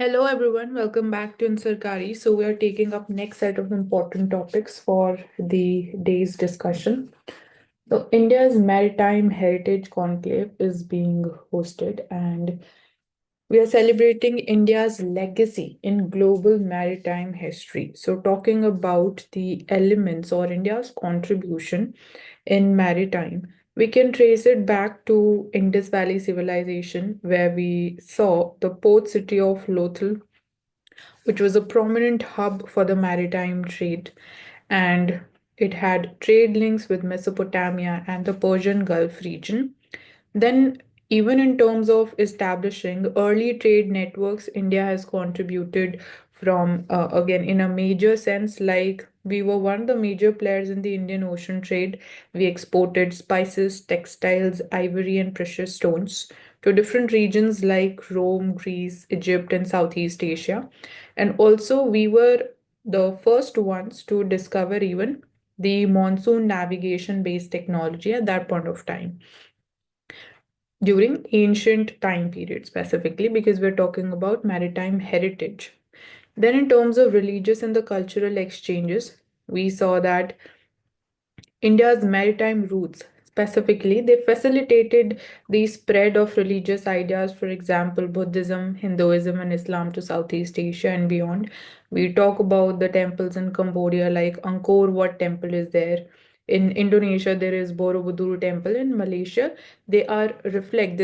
Hello everyone, welcome back to Unsarkari. So we are taking up next set of important topics for the day's discussion. So India's Maritime Heritage Conclave is being hosted and we are celebrating India's legacy in global maritime history. So talking about the elements or India's contribution in maritime, we can trace it back to Indus Valley civilization where we saw the port city of Lothal, which was a prominent hub for the maritime trade, and it had trade links with Mesopotamia and the Persian Gulf region. Then, even in terms of establishing early trade networks, India has contributed from, again, in a major sense, like we were one of the major players in the Indian Ocean trade. We exported spices, textiles, ivory, and precious stones to different regions like Rome, Greece, Egypt, and Southeast Asia. And also, we were the first ones to discover even the monsoon navigation based technology at that point of time during ancient time period specifically because we're talking about maritime heritage. Then in terms of religious and the cultural exchanges, we saw that India's maritime routes, specifically, they facilitated the spread of religious ideas, for example, Buddhism, Hinduism, and Islam to Southeast Asia and beyond. We talk about the temples in Cambodia, like Angkor Wat temple is there. In Indonesia, there is Borobudur temple. In Malaysia, they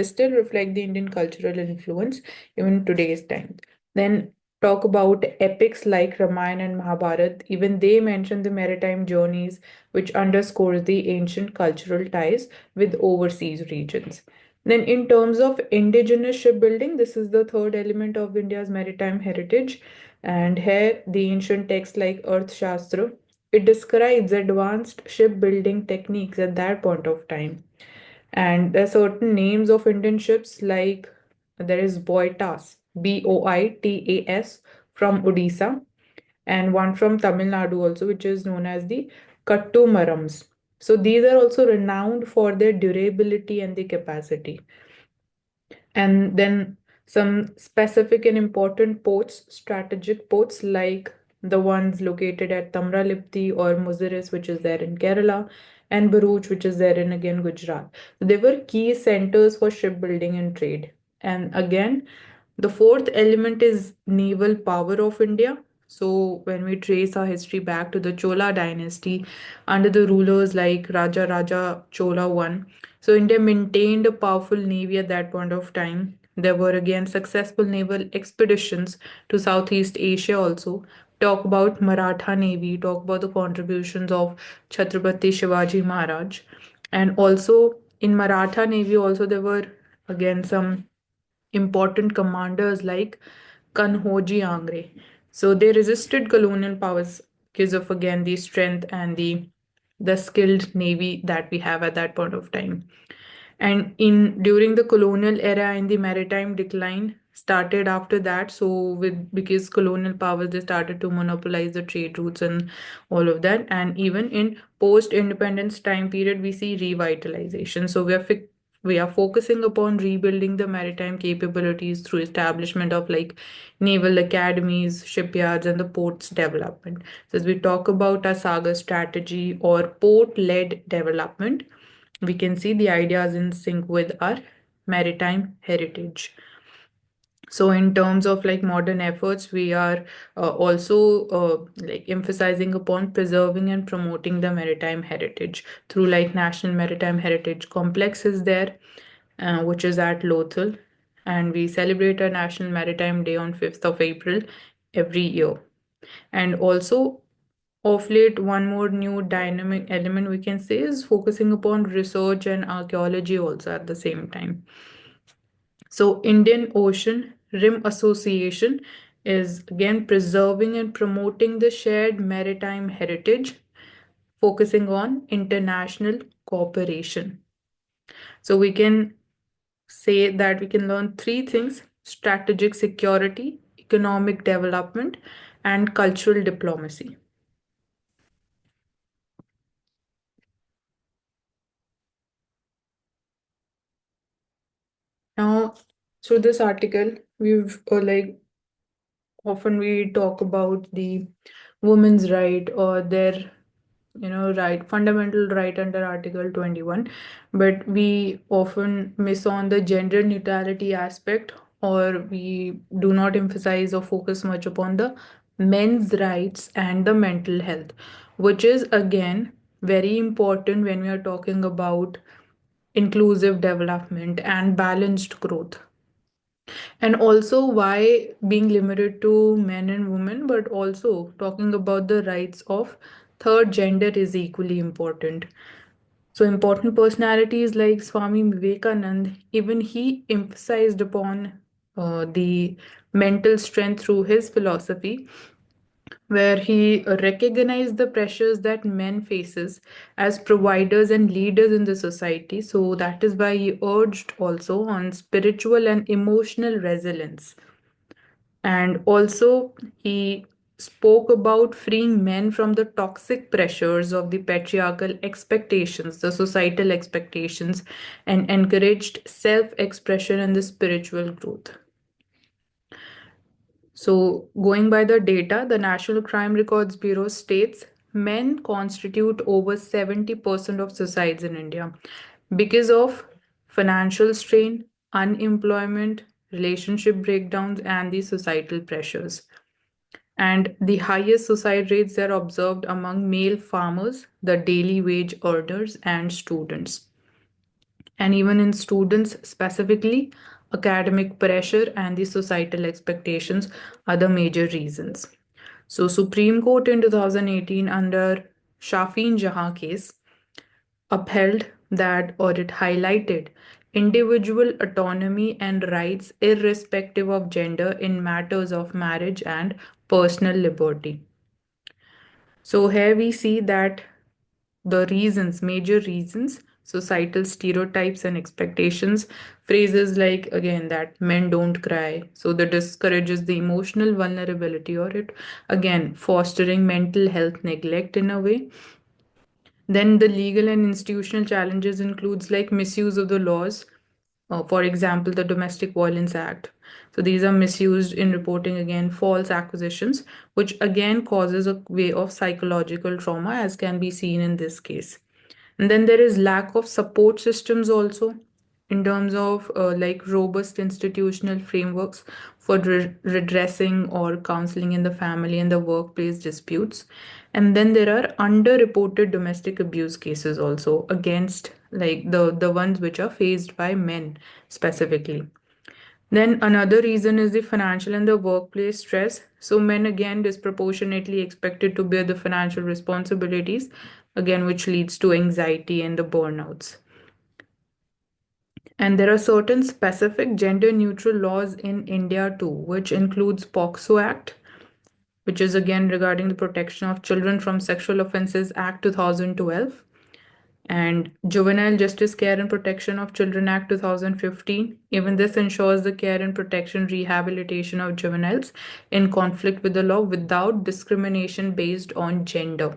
still reflect the Indian cultural influence even today's time. Then talk about epics like Ramayana and Mahabharata. Even they mention the maritime journeys which underscores the ancient cultural ties with overseas regions. Then, in terms of indigenous shipbuilding, this is the third element of India's maritime heritage. And here, the ancient texts like Earth Shastra, it describes advanced shipbuilding techniques at that point of time. And there are certain names of Indian ships like there is Boitas, Boitas from Odisha, and one from Tamil Nadu also, which is known as the Kattumarams. So these are also renowned for their durability and the capacity. And then some specific and important ports, strategic ports like the ones located at Tamralipti or Muziris, which is there in Kerala, and Bharuch, which is there in again Gujarat. They were key centers for shipbuilding and trade. And again, the fourth element is naval power of India. So when we trace our history back to the Chola dynasty under the rulers like Raja Chola I, so India maintained a powerful navy at that point of time. There were again successful naval expeditions to Southeast Asia also. Talk about Maratha Navy, talk about the contributions of Chhatrapati Shivaji Maharaj. And also in Maratha Navy also there were again some important commanders like Kanhoji Angre. So they resisted colonial powers because of again the strength and the skilled navy that we have at that point of time. And in during the colonial era and the maritime decline started after that, so with because colonial powers they started to monopolize the trade routes and all of that. And even in post independence time period we see revitalization. So we are focusing upon rebuilding the maritime capabilities through establishment of like naval academies, shipyards, and the ports development. So as we talk about our saga strategy or port led development, we can see the ideas in sync with our maritime heritage. So in terms of like modern efforts, we are also like emphasizing upon preserving and promoting the maritime heritage through like National Maritime Heritage Complex is there, which is at Lothal, and we celebrate our National Maritime Day on 5th of April every year. And also of late, one more new dynamic element we can say is focusing upon research and archaeology also at the same time. So, Indian Ocean Rim Association is again preserving and promoting the shared maritime heritage, focusing on international cooperation. So, we can say that we can learn three things: strategic security, economic development, and cultural diplomacy. Now, through this article, we've like often we talk about the women's right or their right, fundamental right under Article 21, but we often miss on the gender neutrality aspect, or we do not emphasize or focus much upon the men's rights and the mental health, which is again very important when we are talking about inclusive development and balanced growth. And also, why being limited to men and women, but also talking about the rights of third gender is equally important. So, important personalities like Swami Vivekanand, even he emphasized upon the mental strength through his philosophy, where he recognized the pressures that men faces as providers and leaders in the society. So that is why he urged also on spiritual and emotional resilience. And also he spoke about freeing men from the toxic pressures of the patriarchal expectations, the societal expectations, and encouraged self-expression and the spiritual growth. So, going by the data, the National Crime Records Bureau states men constitute over 70% of suicides in India because of financial strain, unemployment, relationship breakdowns, and the societal pressures. And the highest suicide rates are observed among male farmers, the daily wage earners, and students. And even in students specifically, academic pressure and the societal expectations are the major reasons. So Supreme Court in 2018 under Shafin Jahan case upheld that, or it highlighted individual autonomy and rights irrespective of gender in matters of marriage and personal liberty. So here we see that the reasons, major reasons, societal stereotypes and expectations, phrases like again that men don't cry, so that discourages the emotional vulnerability, or it again fostering mental health neglect in a way. Then the legal and institutional challenges includes like misuse of the laws, for example, the Domestic Violence Act. So these are misused in reporting again false accusations, which again causes a way of psychological trauma, as can be seen in this case. And then there is lack of support systems also in terms of like robust institutional frameworks for redressing or counseling in the family and the workplace disputes. And then there are underreported domestic abuse cases also against like the ones which are faced by men specifically. Then another reason is the financial and the workplace stress. So men again disproportionately expected to bear the financial responsibilities, again which leads to anxiety and the burnouts. And there are certain specific gender neutral laws in India too, which includes POXO Act, which is again regarding the Protection of Children from Sexual Offences Act 2012, and Juvenile Justice Care and Protection of Children Act 2015. Even this ensures the care and protection rehabilitation of juveniles in conflict with the law without discrimination based on gender.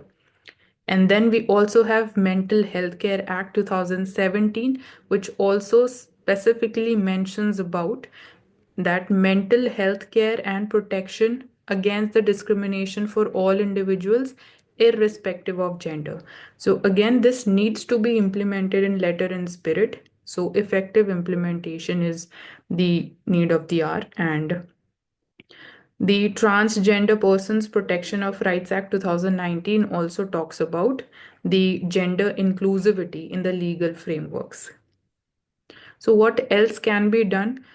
And then we also have Mental Health Care Act 2017, which also specifically mentions about that mental health care and protection against the discrimination for all individuals irrespective of gender. So again, this needs to be implemented in letter and spirit. So effective implementation is the need of the hour. And the Transgender Persons Protection of Rights Act 2019 also talks about the gender inclusivity in the legal frameworks. So, what else can be done?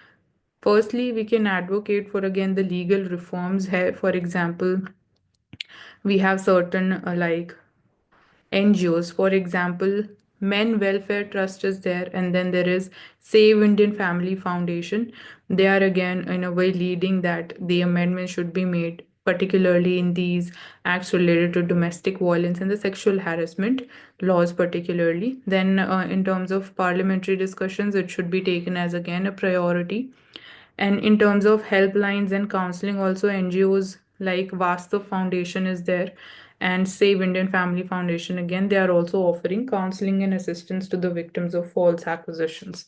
Firstly, we can advocate for again the legal reforms here. For example, we have certain like NGOs. For example, Men Welfare Trust is there, and then there is Save Indian Family Foundation. They are again in a way leading that the amendment should be made, particularly in these acts related to domestic violence and the sexual harassment laws, particularly. Then, in terms of parliamentary discussions, it should be taken as again a priority. And in terms of helplines and counseling, also NGOs like Vastav Foundation is there, and Save Indian Family Foundation. Again, they are also offering counseling and assistance to the victims of false accusations.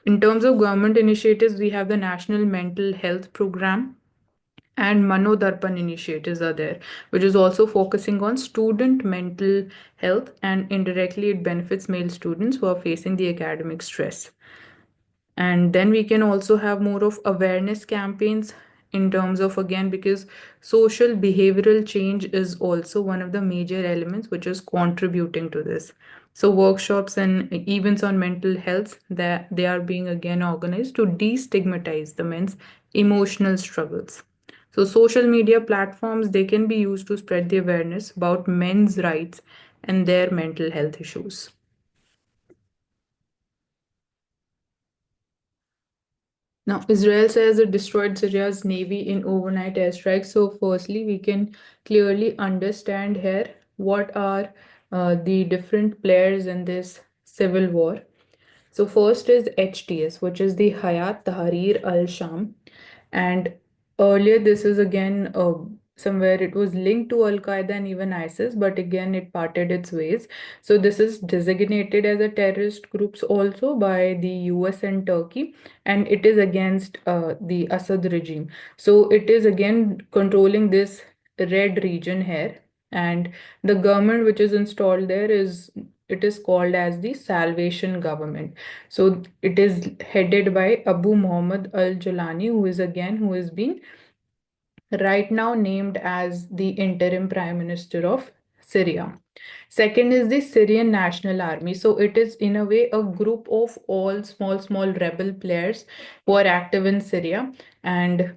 In terms of government initiatives, we have the National Mental Health Program and Manodarpan initiatives are there, which is also focusing on student mental health, and indirectly it benefits male students who are facing the academic stress. And then we can also have more of awareness campaigns in terms of, again, because social behavioral change is also one of the major elements which is contributing to this. So workshops and events on mental health, that they are being again organized to destigmatize the men's emotional struggles. So social media platforms, they can be used to spread the awareness about men's rights and their mental health issues. Now, Israel says it destroyed Syria's navy in overnight airstrikes. So, firstly, we can clearly understand here what are the different players in this civil war. So, first is HTS, which is the Hayat Tahrir al Sham. And earlier, this is again somewhere it was linked to Al Qaeda and even ISIS, but again, it parted its ways. So, this is designated as a terrorist groups also by the US and Turkey, and it is against the Assad regime. So, it is again controlling this red region here, and the government which is installed there is, it is called as the Salvation Government. So it is headed by Abu Muhammad al Jalani, who is again, who is being right now named as the interim prime minister of Syria. Second is the Syrian National Army. So it is in a way a group of all small rebel players who are active in Syria, and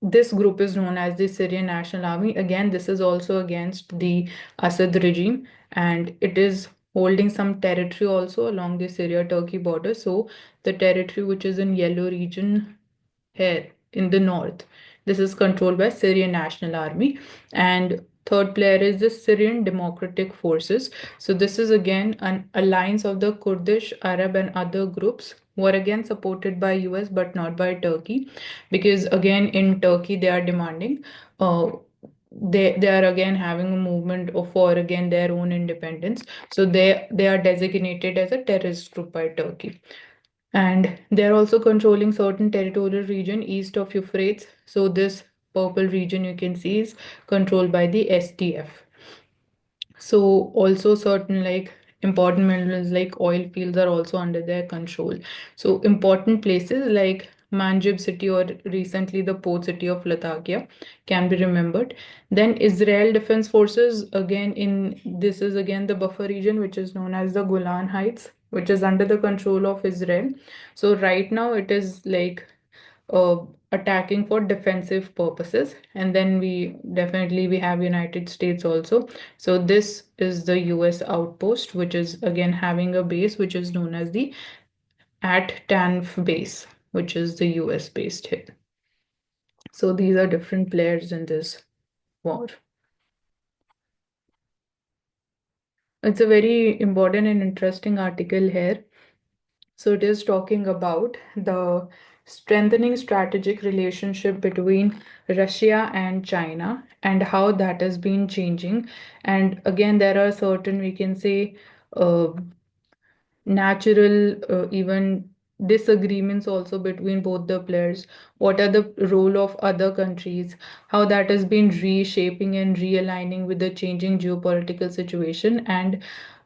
this group is known as the Syrian National Army. Again, this is also against the Assad regime, and it is holding some territory also along the Syria-Turkey border. So the territory which is in yellow region here in the north, this is controlled by Syrian National Army. And third player is the Syrian Democratic Forces. So this is again an alliance of the Kurdish, Arab, and other groups who are again supported by US but not by Turkey, because again in Turkey they are demanding they are again having a movement for again their own independence. So they are designated as a terrorist group by Turkey, and they're also controlling certain territorial region east of Euphrates. So this purple region you can see is controlled by the SDF. So also certain like important minerals like oil fields are also under their control. So important places like Manjib city or recently the port city of Latakia can be remembered. Then Israel Defense Forces, again in this is again the buffer region which is known as the Golan Heights, which is under the control of Israel. So right now it is like uh, attacking for defensive purposes. And then we have United States also. So this is the US outpost, which is again having a base which is known as the at Tanf base, which is the US based here. So these are different players in this war. It's a very important and interesting article here. So it is talking about the strengthening strategic relationship between Russia and China and how that has been changing. And again, there are certain, we can say, uh, natural even disagreements also between both the players. What are the role of other countries, how that has been reshaping and realigning with the changing geopolitical situation, and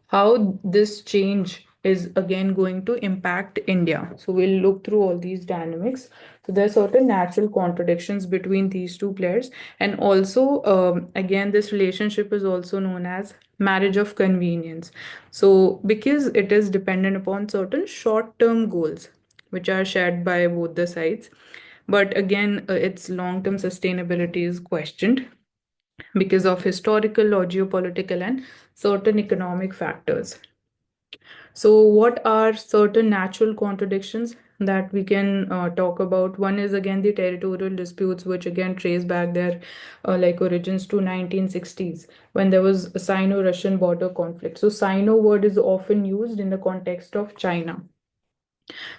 how this change is again going to impact India. So we'll look through all these dynamics. So there are certain natural contradictions between these two players, and also again this relationship is also known as marriage of convenience. So because it is dependent upon certain short-term goals which are shared by both the sides, but again its long-term sustainability is questioned because of historical or geopolitical and certain economic factors. So, what are certain natural contradictions that we can talk about? One is again the territorial disputes, which again trace back their like origins to 1960s when there was a Sino-Russian border conflict. So, Sino word is often used in the context of China.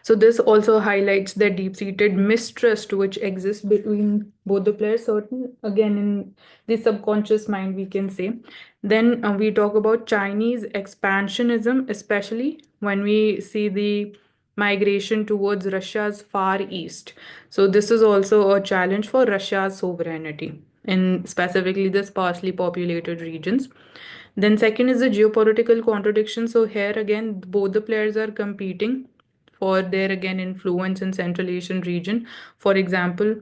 So this also highlights the deep-seated mistrust which exists between both the players, certain again in the subconscious mind, we can say. Then we talk about Chinese expansionism, especially when we see the migration towards Russia's far east. So this is also a challenge for Russia's sovereignty in specifically the sparsely populated regions. Then second is the geopolitical contradiction. So here again, both the players are competing for their again influence in Central Asian region. For example,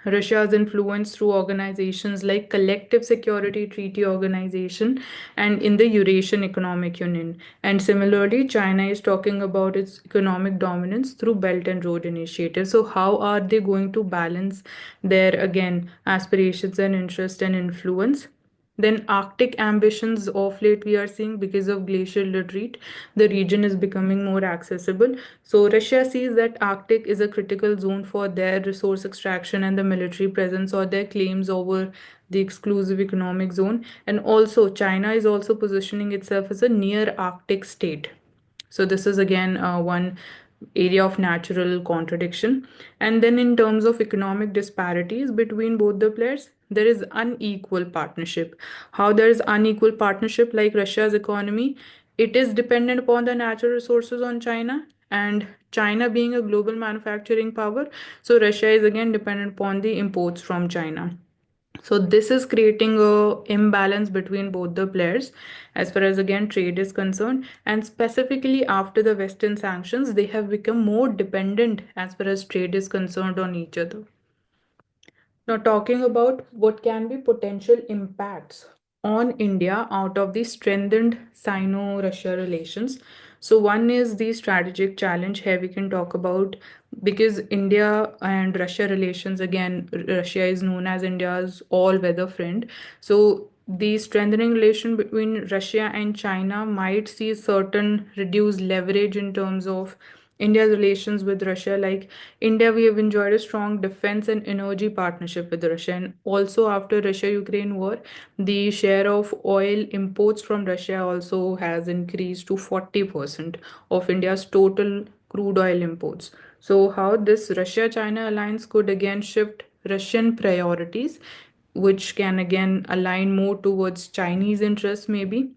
Russia's influence through organizations like Collective Security Treaty Organization and in the Eurasian Economic Union. And similarly, China is talking about its economic dominance through Belt and Road Initiative. So, how are they going to balance their again aspirations and interest and influence? Then Arctic ambitions of late we are seeing because of glacial retreat, the region is becoming more accessible. So Russia sees that Arctic is a critical zone for their resource extraction and the military presence or their claims over the exclusive economic zone. And also China is also positioning itself as a near Arctic state. So this is again one area of natural contradiction. And then in terms of economic disparities between both the players, there is unequal partnership. How there is unequal partnership, like Russia's economy, it is dependent upon the natural resources on China, and China being a global manufacturing power, so Russia is again dependent upon the imports from China. So this is creating a imbalance between both the players as far as again trade is concerned, and specifically after the Western sanctions they have become more dependent as far as trade is concerned on each other. Now, talking about what can be potential impacts on India out of the strengthened Sino Russia relations. So, one is the strategic challenge. Here we can talk about, because India and Russia relations, again, Russia is known as India's all weather friend. So, the strengthening relation between Russia and China might see certain reduced leverage in terms of India's relations with Russia. Like India, we have enjoyed a strong defense and energy partnership with Russia. And also, after Russia Ukraine war, the share of oil imports from Russia also has increased to 40% of India's total crude oil imports. So, how this Russia China alliance could again shift Russian priorities, which can again align more towards Chinese interests, maybe.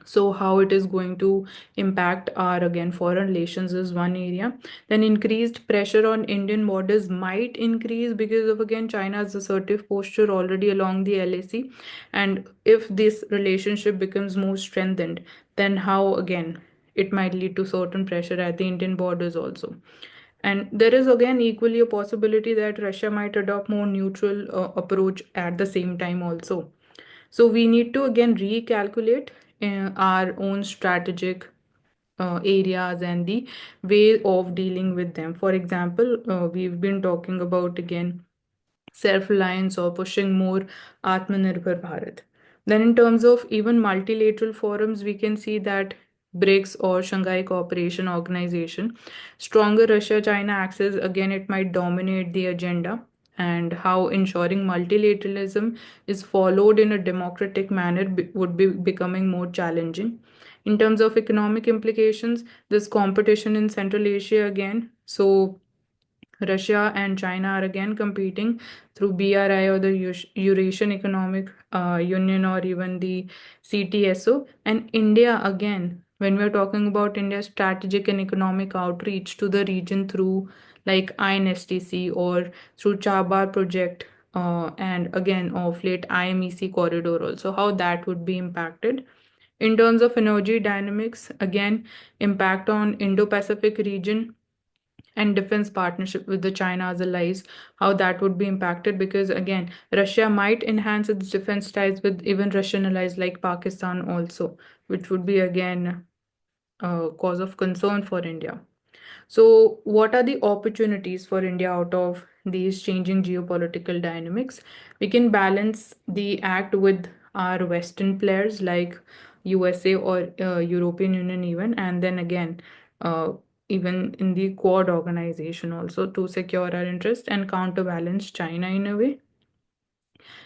So how it is going to impact our again foreign relations is one area. Then increased pressure on Indian borders might increase because of again China's assertive posture already along the LAC. And if this relationship becomes more strengthened, then how again it might lead to certain pressure at the Indian borders also. And there is again equally a possibility that Russia might adopt more neutral approach at the same time also. So we need to again recalculate our own strategic areas and the way of dealing with them. For example, we've been talking about again self-reliance or pushing more Atmanirbhar Bharat. Then in terms of even multilateral forums, we can see that BRICS or Shanghai Cooperation Organization, stronger Russia-China axis, again, it might dominate the agenda, and how ensuring multilateralism is followed in a democratic manner would be becoming more challenging. In terms of economic implications, this competition in Central Asia again, so Russia and China are again competing through BRI or the Eurasian Economic Union or even the CTSO. And India, again, when we're talking about India's strategic and economic outreach to the region through like INSTC or through Chabar project, and again of late IMEC corridor also, how that would be impacted. In terms of energy dynamics, again, impact on Indo-Pacific region and defense partnership with the China's allies, how that would be impacted, because again, Russia might enhance its defense ties with even Russian allies like Pakistan also, which would be again a cause of concern for India. So, what are the opportunities for India out of these changing geopolitical dynamics? We can balance the act with our Western players like USA or European Union, even, and then again, uh, even in the Quad organization also to secure our interest and counterbalance China in a way.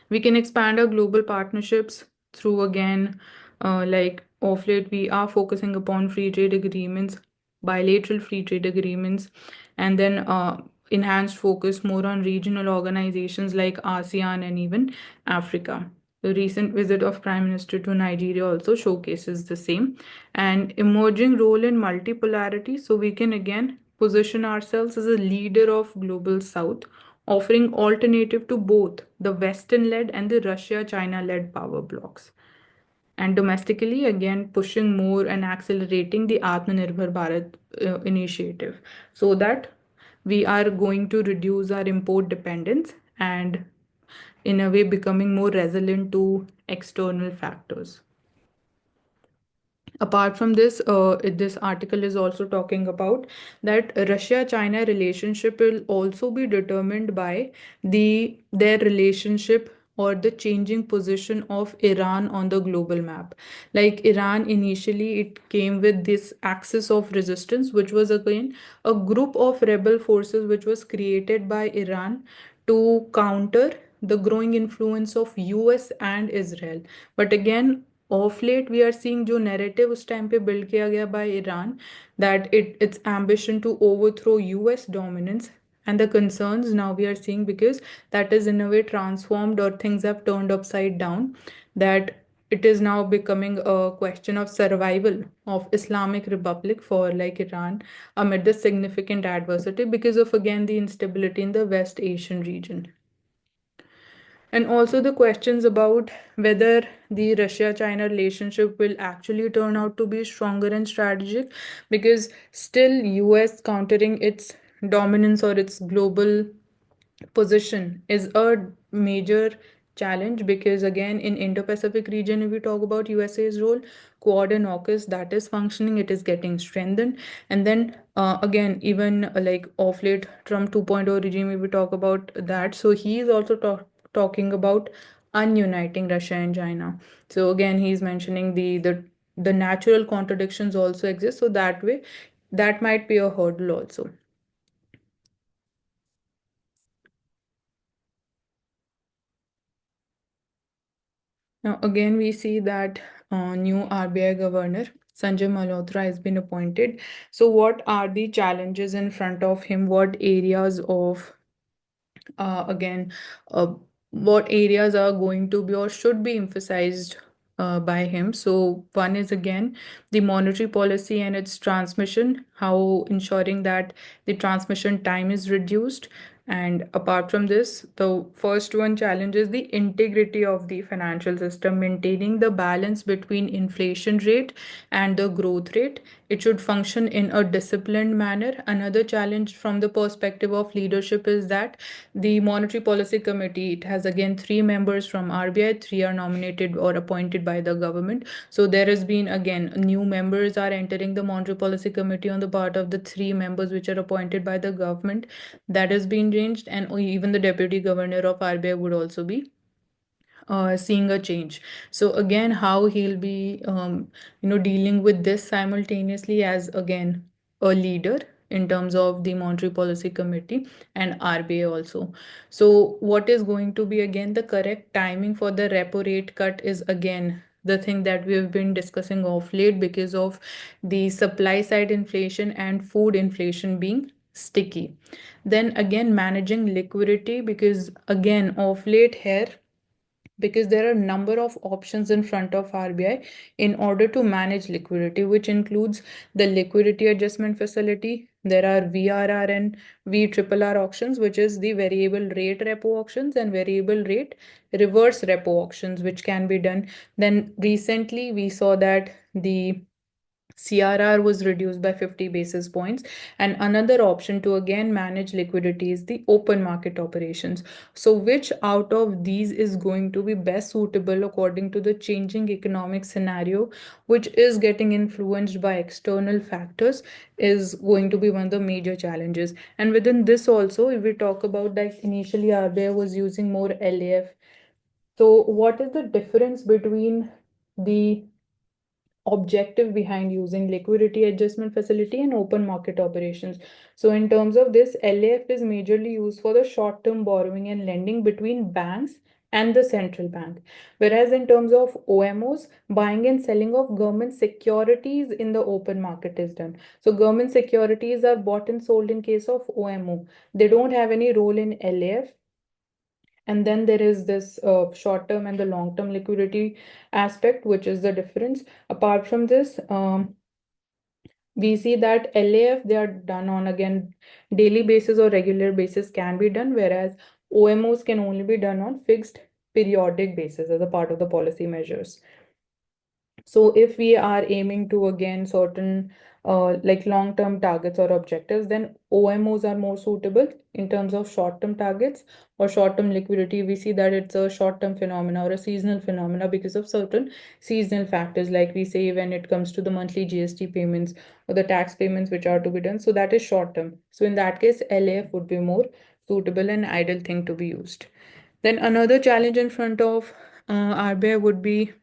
We can expand our global partnerships through again, like of late, we are focusing upon free trade agreements, bilateral free trade agreements, and then enhanced focus more on regional organizations like ASEAN and even Africa. The recent visit of Prime Minister to Nigeria also showcases the same. And emerging role in multipolarity, so we can again position ourselves as a leader of global South, offering alternative to both the Western-led and the Russia-China-led power blocs. And domestically, again, pushing more and accelerating the Atmanirbhar Bharat initiative so that we are going to reduce our import dependence and in a way becoming more resilient to external factors. Apart from this, this article is also talking about that Russia-China relationship will also be determined by their relationship or the changing position of Iran on the global map. Like Iran initially, it came with this axis of resistance, which was again a group of rebel forces which was created by Iran to counter the growing influence of US and Israel. But again, of late we are seeing जो narrative उस time पे build किया गया by Iran that it's ambition to overthrow US dominance and the concerns now we are seeing because that is in a way transformed or things have turned upside down, that it is now becoming a question of survival of Islamic Republic for like Iran amid the significant adversity because of again the instability in the West Asian region. And also the questions about whether the Russia-China relationship will actually turn out to be stronger and strategic, because still US countering its dominance or its global position is a major challenge, because again in Indo-Pacific region, if we talk about USA's role, Quad and AUKUS, that is functioning, it is getting strengthened. And then again even like off late Trump 2.0 regime, if we talk about that, so he is also talking about ununiting Russia and China. So again he's mentioning the natural contradictions also exist, so that way that might be a hurdle also. Now, again, we see that new RBI governor, Sanjay Malhotra, has been appointed. So, what are the challenges in front of him? What areas of, again, uh, what areas are going to be or should be emphasized by him? So, one is again the monetary policy and its transmission, how ensuring that the transmission time is reduced. And apart from this, the first one challenge is the integrity of the financial system, maintaining the balance between inflation rate and the growth rate. It should function in a disciplined manner. Another challenge from the perspective of leadership is that the Monetary Policy Committee, it has again three members from RBI, three are nominated or appointed by the government. So there has been again new members are entering the Monetary Policy Committee on the part of the three members which are appointed by the government. That has been changed, and even the deputy governor of RBI would also be seeing a change. So again, how he'll be dealing with this simultaneously as again a leader in terms of the Monetary Policy Committee and RBA also. So what is going to be again the correct timing for the repo rate cut is again the thing that we've been discussing of late, because of the supply side inflation and food inflation being sticky. Then again managing liquidity, because again of late here, because there are a number of options in front of RBI in order to manage liquidity, which includes the liquidity adjustment facility. There are VRR and VRRR auctions, which is the variable rate repo auctions and variable rate reverse repo auctions, which can be done. Then recently we saw that the CRR was reduced by 50 basis points. And another option to again manage liquidity is the open market operations. So, which out of these is going to be best suitable according to the changing economic scenario, which is getting influenced by external factors, is going to be one of the major challenges. And within this, also, if we talk about that, initially RBI was using more LAF. So, what is the difference between the objective behind using liquidity adjustment facility and open market operations? So in terms of this, LAF is majorly used for the short term borrowing and lending between banks and the central bank, whereas in terms of OMOs, buying and selling of government securities in the open market is done. So government securities are bought and sold in case of OMO, they don't have any role in LAF. And then there is this short term and the long term liquidity aspect, which is the difference. Apart from this, we see that LAF, they are done on again daily basis or regular basis can be done, whereas OMOs can only be done on fixed periodic basis as a part of the policy measures. So if we are aiming to again certain like long-term targets or objectives, then OMOs are more suitable in terms of short-term targets or short-term liquidity. We see that it's a short-term phenomena or a seasonal phenomena because of certain seasonal factors, like we say when it comes to the monthly GST payments or the tax payments which are to be done. So that is short-term. So in that case, LAF would be more suitable and ideal thing to be used. Then another challenge in front of RBI would be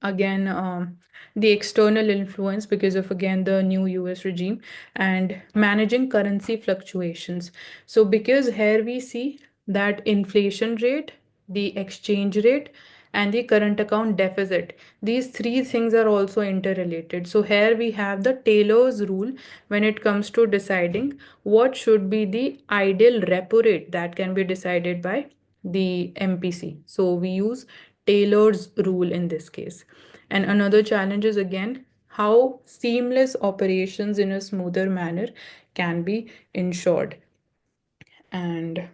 again the external influence because of again the new US regime and managing currency fluctuations. So because here we see that inflation rate, the exchange rate, and the current account deficit, these three things are also interrelated. So here we have the Taylor's rule when it comes to deciding what should be the ideal repo rate that can be decided by the MPC. So we use Taylor's rule in this case. And another challenge is again how seamless operations in a smoother manner can be ensured. And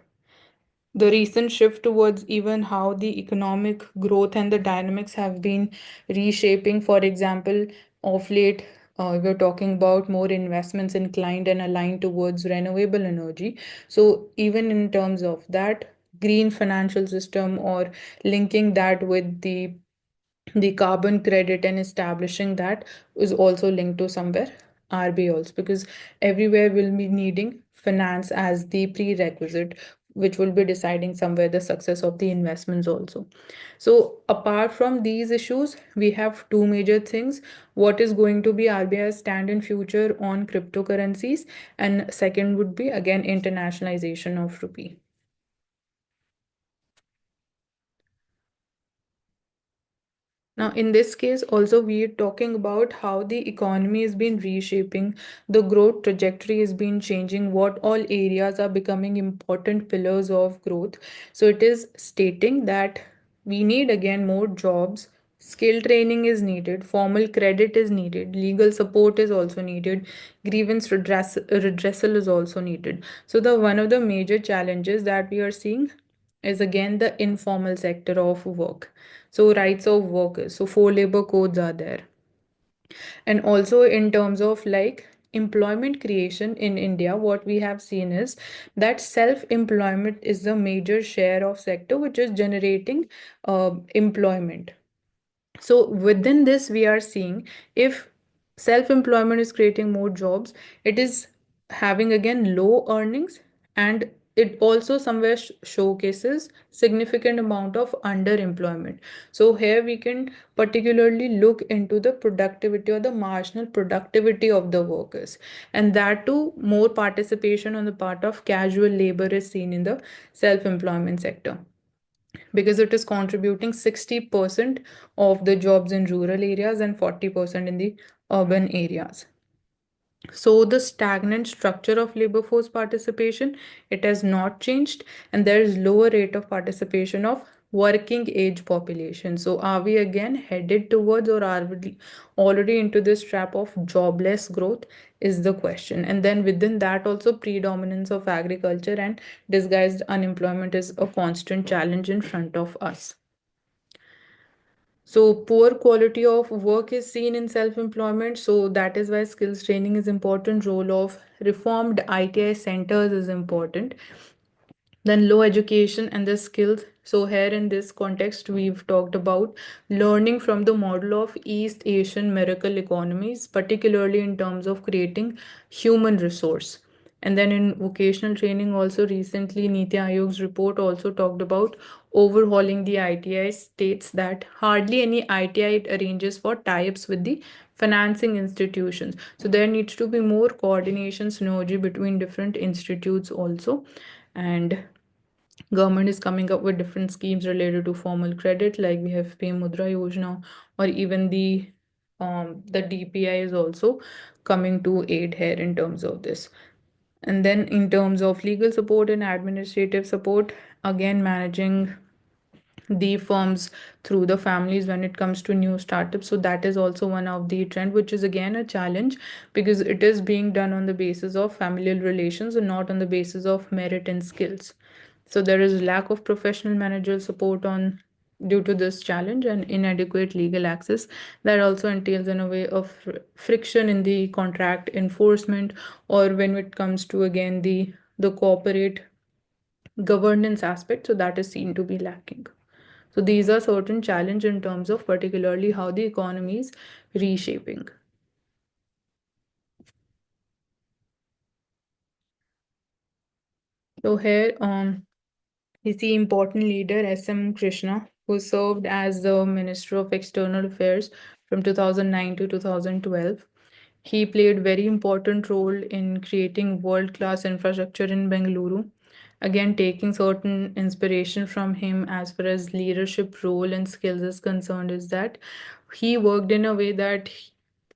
the recent shift towards even how the economic growth and the dynamics have been reshaping. For example, of late, we're talking about more investments inclined and aligned towards renewable energy. So, even in terms of that green financial system or linking that with the carbon credit and establishing that is also linked to somewhere RBI also, because everywhere will be needing finance as the prerequisite, which will be deciding somewhere the success of the investments also. So apart from these issues, we have two major things. What is going to be RBI's stand in future on cryptocurrencies? And second would be again internationalization of rupee. Now, in this case, also we're talking about how the economy has been reshaping, the growth trajectory has been changing, what all areas are becoming important pillars of growth. So it is stating that we need again more jobs, skill training is needed, formal credit is needed, legal support is also needed, redressal is also needed. So the one of the major challenges that we are seeing is again the informal sector of work. So rights of workers, so four labor codes are there. And also in terms of like employment creation in India, what we have seen is that self employment is the major share of sector which is generating employment. So within this, we are seeing if self-employment is creating more jobs, it is having again low earnings, and it also somewhere showcases significant amount of underemployment. So here we can particularly look into the productivity or the marginal productivity of the workers, and that too more participation on the part of casual labor is seen in the self-employment sector because it is contributing 60% of the jobs in rural areas and 40% in the urban areas. So the stagnant structure of labor force participation, it has not changed, and there is lower rate of participation of working age population. So are we again headed towards, or are we already into this trap of jobless growth is the question. And then within that also predominance of agriculture and disguised unemployment is a constant challenge in front of us. So poor quality of work is seen in self-employment. So that is why skills training is important. Role of reformed ITI centers is important. Then low education and the skills. So here in this context, we've talked about learning from the model of East Asian miracle economies, particularly in terms of creating human resource. And then in vocational training, also recently, Niti Aayog's report also talked about overhauling the ITI, states that hardly any ITI arranges for tie-ups with the financing institutions. So there needs to be more coordination, synergy between different institutes also. And government is coming up with different schemes related to formal credit, like we have PM Mudra Yojana, or even the DPI is also coming to aid here in terms of this. And then in terms of legal support and administrative support, again managing the firms through the families when it comes to new startups. So that is also one of the trend, which is again a challenge because it is being done on the basis of familial relations and not on the basis of merit and skills. So there is lack of professional managerial support on due to this challenge and inadequate legal access. That also entails in a way of friction in the contract enforcement, or when it comes to again the corporate governance aspect, so that is seen to be lacking. So these are certain challenge in terms of particularly how the economy is reshaping. So here is the important leader SM Krishna, who served as the Minister of External Affairs from 2009 to 2012. He played very important role in creating world-class infrastructure in Bengaluru. Again, taking certain inspiration from him as far as leadership role and skills is concerned, is that he worked in a way that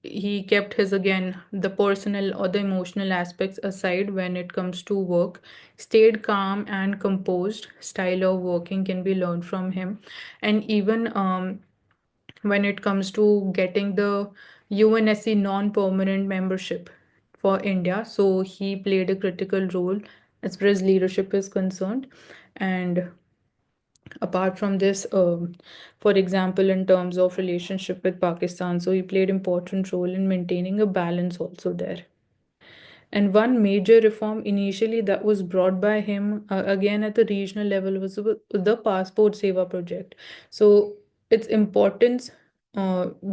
he kept his again the personal or the emotional aspects aside when it comes to work, stayed calm and composed. Style of working can be learned from him. And even when it comes to getting the UNSC non-permanent membership for India. So he played a critical role as far as leadership is concerned. And apart from this, for example, in terms of relationship with Pakistan, so he played important role in maintaining a balance also there. And one major reform initially that was brought by him, again at the regional level, was the Passport Seva project. So its importance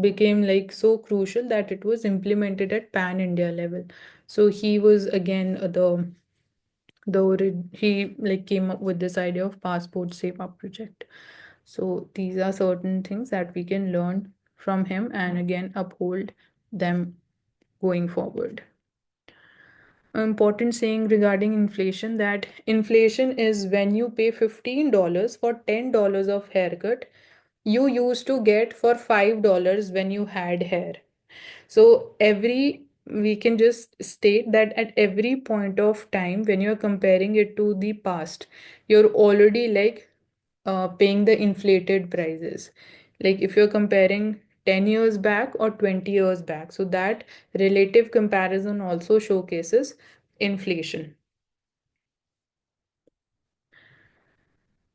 became like so crucial that it was implemented at pan India level. So he was again he like came up with this idea of Passport Seva project. So these are certain things that we can learn from him and again uphold them going forward. Important saying regarding inflation, that inflation is when you pay $15 for $10 of haircut you used to get for $5 when you had hair. So every we can just state that at every point of time when you're comparing it to the past, you're already like paying the inflated prices. Like if you're comparing 10 years back or 20 years back, so that relative comparison also showcases inflation.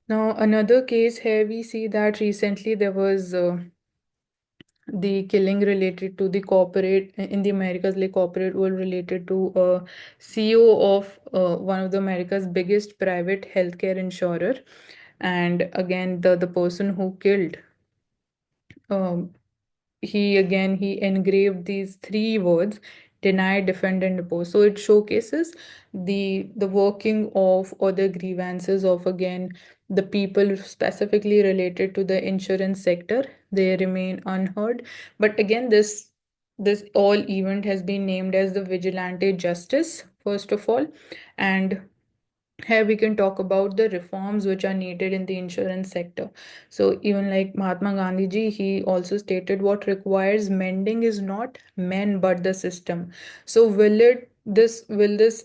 Now, another case here we see that recently there was the killing related to the corporate in the Americas, like corporate world, related to a CEO of one of the America's biggest private healthcare insurer. And again, the person who killed, um, he engraved these three words: deny, defend, and oppose. So it showcases the working of or the grievances of again the people specifically related to the insurance sector. They remain unheard. But again, this all event has been named as the vigilante justice first of all. And here we can talk about the reforms which are needed in the insurance sector. So even like Mahatma Gandhi ji, he also stated what requires mending is not men but the system. So will this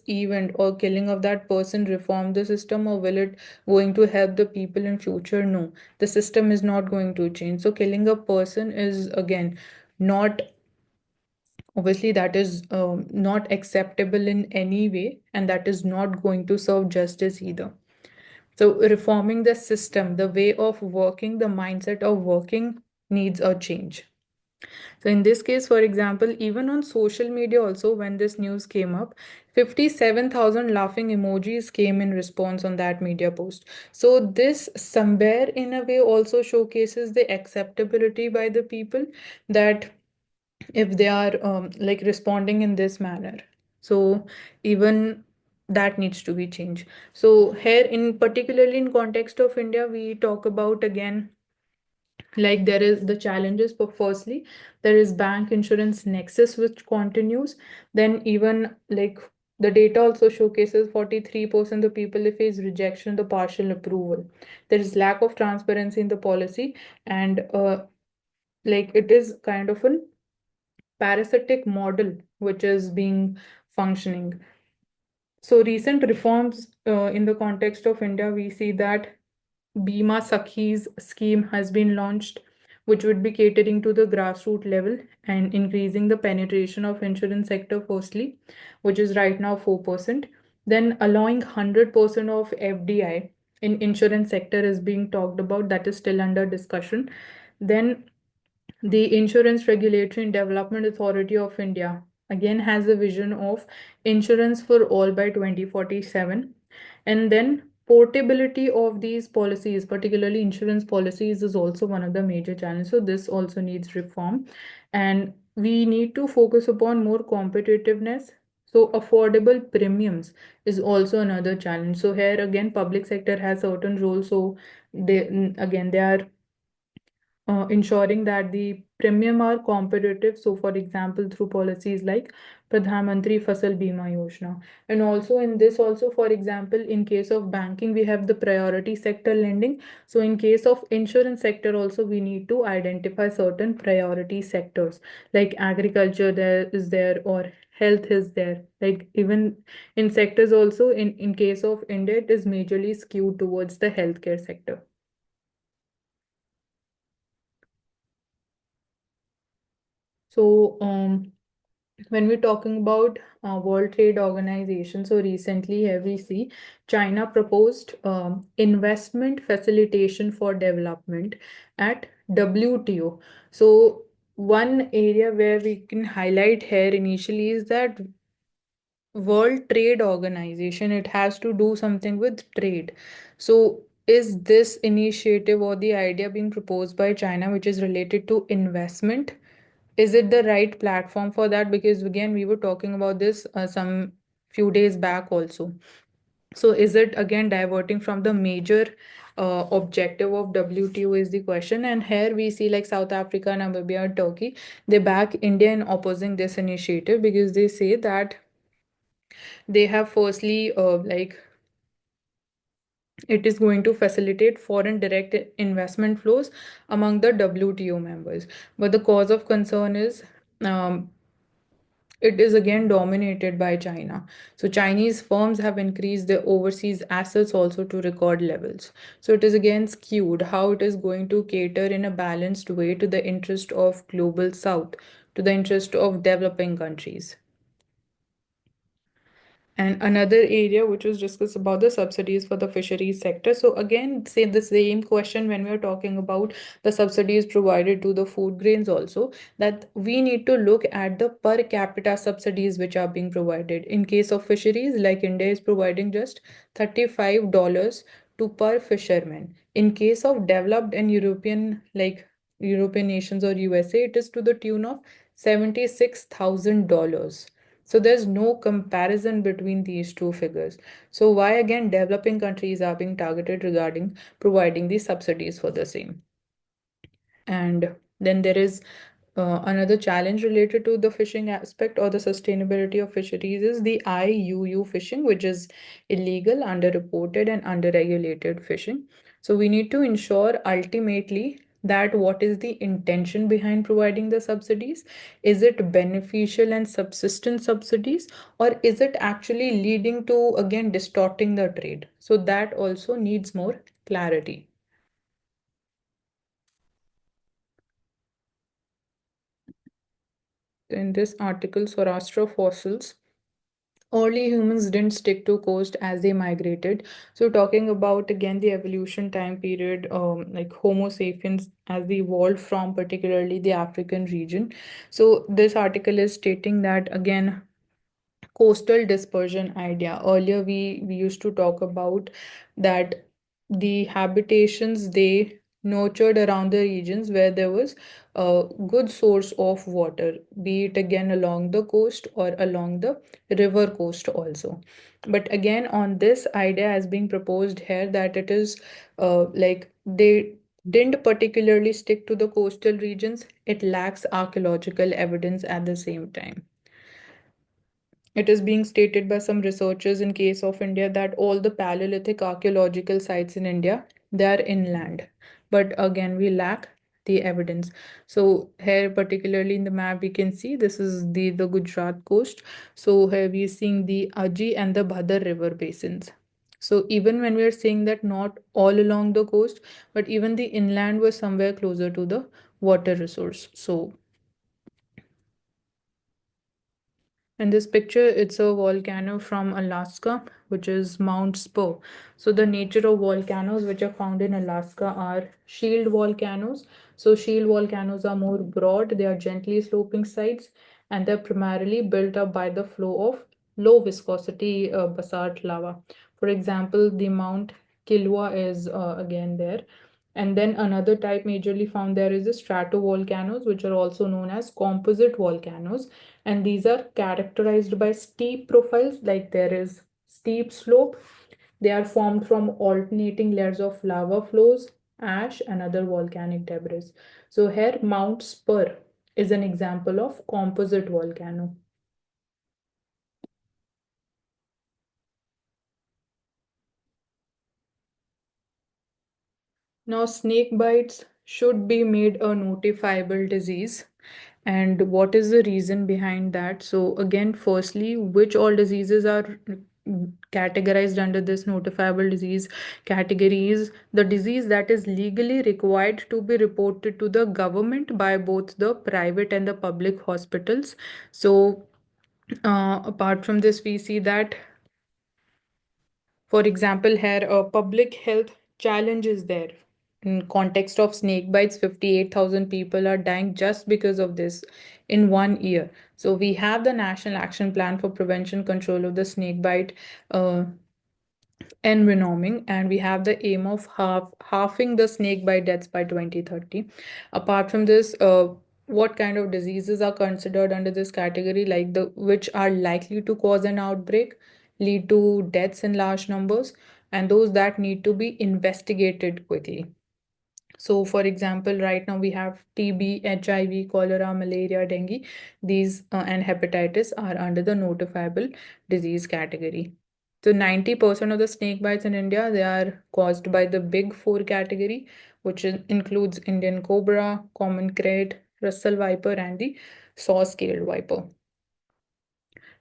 event or killing of that person reform the system, or will it going to help the people in future? No, the system is not going to change. So killing a person is again not, obviously that is not acceptable in any way, and that is not going to serve justice either. So reforming the system, the way of working, the mindset of working needs a change. So in this case, for example, even on social media also, when this news came up, 57,000 laughing emojis came in response on that media post. So this somewhere in a way also showcases the acceptability by the people, that if they are like responding in this manner, so even that needs to be changed. So here in particularly in context of India, we talk about again like there is the challenges, but firstly there is bank insurance nexus which continues. Then even like the data also showcases 43% of people they face rejection the partial approval. There is lack of transparency in the policy. And like it is kind of an parasitic model which is being functioning. So recent reforms in the context of India, we see that Bima Sakhi's scheme has been launched, which would be catering to the grassroots level and increasing the penetration of insurance sector firstly, which is right now 4%. Then allowing 100% of FDI in insurance sector is being talked about, that is still under discussion. Then the Insurance Regulatory and Development Authority of India again has a vision of insurance for all by 2047. And then portability of these policies, particularly insurance policies, is also one of the major challenges. So this also needs reform. And we need to focus upon more competitiveness. So affordable premiums is also another challenge. So here again, public sector has certain roles. So they are ensuring that the premium are competitive. So, for example, through policies like Pradhan Mantri Fasal Bima Yojana. And also in this also, for example, in case of banking, we have the priority sector lending. So in case of insurance sector also, we need to identify certain priority sectors like agriculture there is there, or health is there. Like even in sectors also, in case of India, it is majorly skewed towards the healthcare sector. So when we're talking about World Trade Organization, so recently here we see China proposed investment facilitation for development at WTO. So one area where we can highlight here initially is that World Trade Organization, it has to do something with trade. So is this initiative or the idea being proposed by China, which is related to investment, is it the right platform for that? Because again, we were talking about this some few days back also. So is it again diverting from the major objective of WTO is the question. And here we see like South Africa, Namibia, and Turkey, they back India in opposing this initiative because they say that they have firstly it is going to facilitate foreign direct investment flows among the WTO members. But the cause of concern is um, it is again dominated by China. So Chinese firms have increased their overseas assets also to record levels. So it is again skewed how it is going to cater in a balanced way to the interest of global south, to the interest of developing countries. And another area which was discussed about the subsidies for the fisheries sector. So again, say the same question when we are talking about the subsidies provided to the food grains also, that we need to look at the per capita subsidies which are being provided. In case of fisheries, like India is providing just $35 to per fisherman. In case of developed and European, like European nations or USA, it is to the tune of $76,000. So there's no comparison between these two figures. So why again developing countries are being targeted regarding providing the subsidies for the same? And then there is another challenge related to the fishing aspect or the sustainability of fisheries is the IUU fishing, which is illegal, underreported, and underregulated fishing. So we need to ensure ultimately that what is the intention behind providing the subsidies? Is it beneficial and subsistence subsidies, or is it actually leading to again distorting the trade? So that also needs more clarity. In this article, Saurashtra fossils, early humans didn't stick to coast as they migrated. So talking about again the evolution time period, like Homo sapiens as they evolved from particularly the African region. So this article is stating that again coastal dispersion idea. Earlier, we used to talk about that the habitations they nurtured around the regions where there was a good source of water, be it again along the coast or along the river coast also. But again, on this idea as being proposed here, that it is like they didn't particularly stick to the coastal regions, it lacks archaeological evidence at the same time. It is being stated by some researchers in case of India that all the Paleolithic archaeological sites in India, they are inland. But again, we lack the evidence. So here, particularly in the map, we can see this is the Gujarat coast. So here we are seeing the Aji and the Bhadar river basins. So even when we are saying that not all along the coast, but even the inland was somewhere closer to the water resource. So in this picture, it's a volcano from Alaska, which is Mount Spur. So the nature of volcanoes which are found in Alaska are shield volcanoes. So shield volcanoes are more broad, they are gently sloping sides, and they're primarily built up by the flow of low viscosity basalt lava. For example, the Mount Kilwa is again there. And then another type majorly found there is the stratovolcanoes, which are also known as composite volcanoes, and these are characterized by steep profiles, like there is steep slope. They are formed from alternating layers of lava flows, ash, and other volcanic debris. So here Mount Spur is an example of composite volcano. Now, snake bites should be made a notifiable disease. And what is the reason behind that? So, again, firstly, which all diseases are categorized under this notifiable disease category is the disease that is legally required to be reported to the government by both the private and the public hospitals. So, apart from this, we see that, for example, here a public health challenge is there. In context of snake bites, 58,000 people are dying just because of this in 1 year. So we have the National Action Plan for Prevention Control of the Snake Bite uh, and renoming, and we have the aim of halving the snake bite deaths by 2030. Apart from this, what kind of diseases are considered under this category, like the which are likely to cause an outbreak, lead to deaths in large numbers, and those that need to be investigated quickly. So, for example, right now we have TB, HIV, cholera, malaria, dengue. These and hepatitis are under the notifiable disease category. So, 90% of the snake bites in India, they are caused by the big four category, which includes Indian cobra, common krait, Russell viper, and the saw-scaled viper.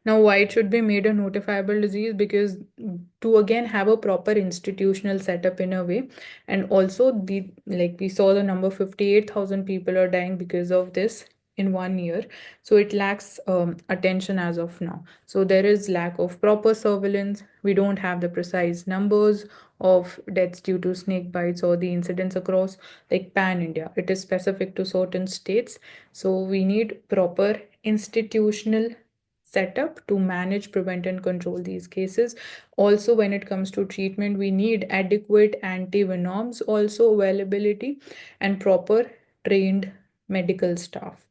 Now, why it should be made a notifiable disease? Because to again have a proper institutional setup in a way, and also the like we saw the number 58,000 people are dying because of this in 1 year. So it lacks attention as of now. So there is lack of proper surveillance. We don't have the precise numbers of deaths due to snake bites or the incidents across like pan India. It is specific to certain states. So we need proper institutional setup to manage, prevent, and control these cases. Also, when it comes to treatment, we need adequate antivenoms, also availability, and proper trained medical staff.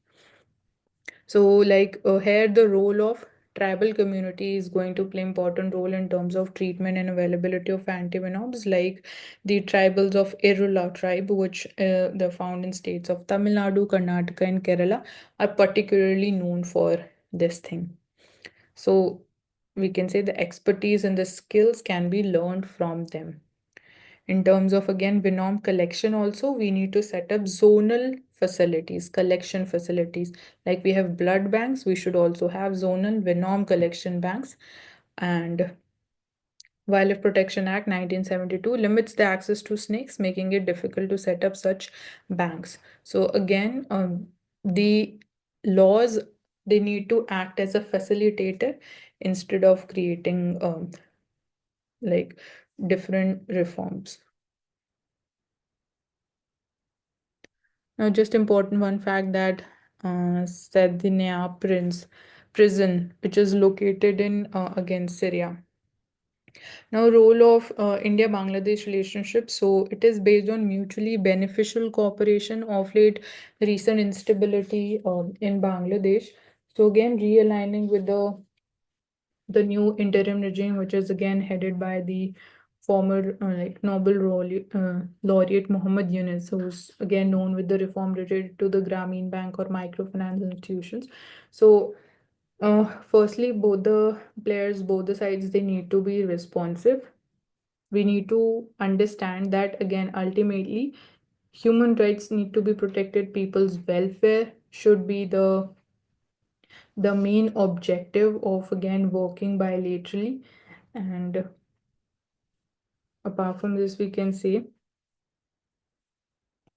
So, like here, the role of tribal community is going to play important role in terms of treatment and availability of antivenoms, like the tribals of Irula tribe, which they're found in states of Tamil Nadu, Karnataka, and Kerala, are particularly known for this thing. So we can say the expertise and the skills can be learned from them. In terms of again Venom collection, also we need to set up zonal facilities, collection facilities. Like we have blood banks, we should also have zonal Venom collection banks. And Wildlife Protection Act 1972 limits the access to snakes, making it difficult to set up such banks. So again, the laws, they need to act as a facilitator instead of creating like different reforms. Now, just important one fact that Sardinia prison, which is located in again Syria. Now, role of India-Bangladesh relationship. So it is based on mutually beneficial cooperation. Of late, recent instability in Bangladesh. So again, realigning with the new interim regime, which is again headed by the former like laureate Muhammad Yunus, who's again known with the reform related to the Grameen Bank or microfinance institutions. So firstly, both the players, both the sides, they need to be responsive. We need to understand that again, ultimately, human rights need to be protected, people's welfare should be the main objective of again working bilaterally. And apart from this, we can say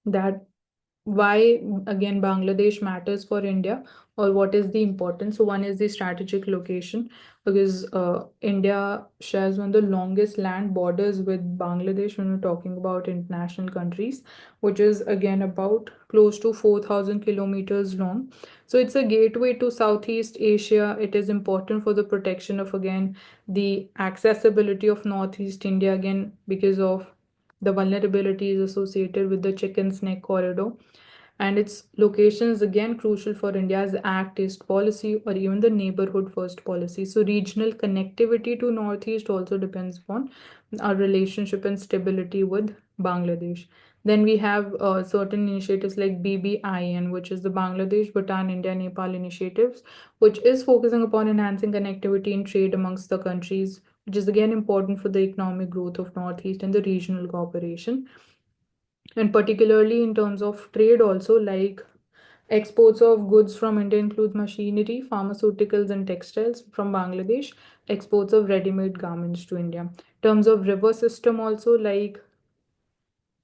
that why again Bangladesh matters for India, or what is the importance. So one is the strategic location, because India shares one of the longest land borders with Bangladesh when we're talking about international countries, which is again about close to 4,000 kilometers long. So it's a gateway to Southeast Asia. It is important for the protection of again the accessibility of Northeast India, again because of the vulnerabilities associated with the chicken snake corridor, and its location is again crucial for India's Act East policy or even the neighborhood first policy. So, regional connectivity to Northeast also depends upon our relationship and stability with Bangladesh. Then we have certain initiatives like BBIN, which is the Bangladesh, Bhutan, India, Nepal initiatives, which is focusing upon enhancing connectivity and trade amongst the countries, which is again important for the economic growth of Northeast and the regional cooperation. And particularly in terms of trade, also like exports of goods from India include machinery, pharmaceuticals, and textiles from Bangladesh. Exports of ready-made garments to India. In terms of river system, also like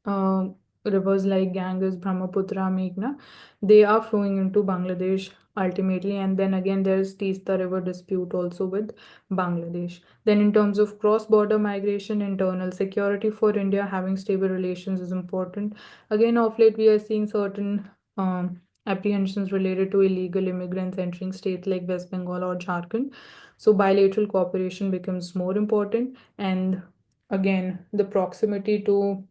uh, rivers like Ganges, Brahmaputra, Meghna, they are flowing into Bangladesh ultimately. And then again, there's Teesta River dispute also with Bangladesh. Then, in terms of cross border migration, internal security for India, having stable relations is important. Again, of late, we are seeing certain apprehensions related to illegal immigrants entering states like West Bengal or Jharkhand. So, bilateral cooperation becomes more important. And again, the proximity to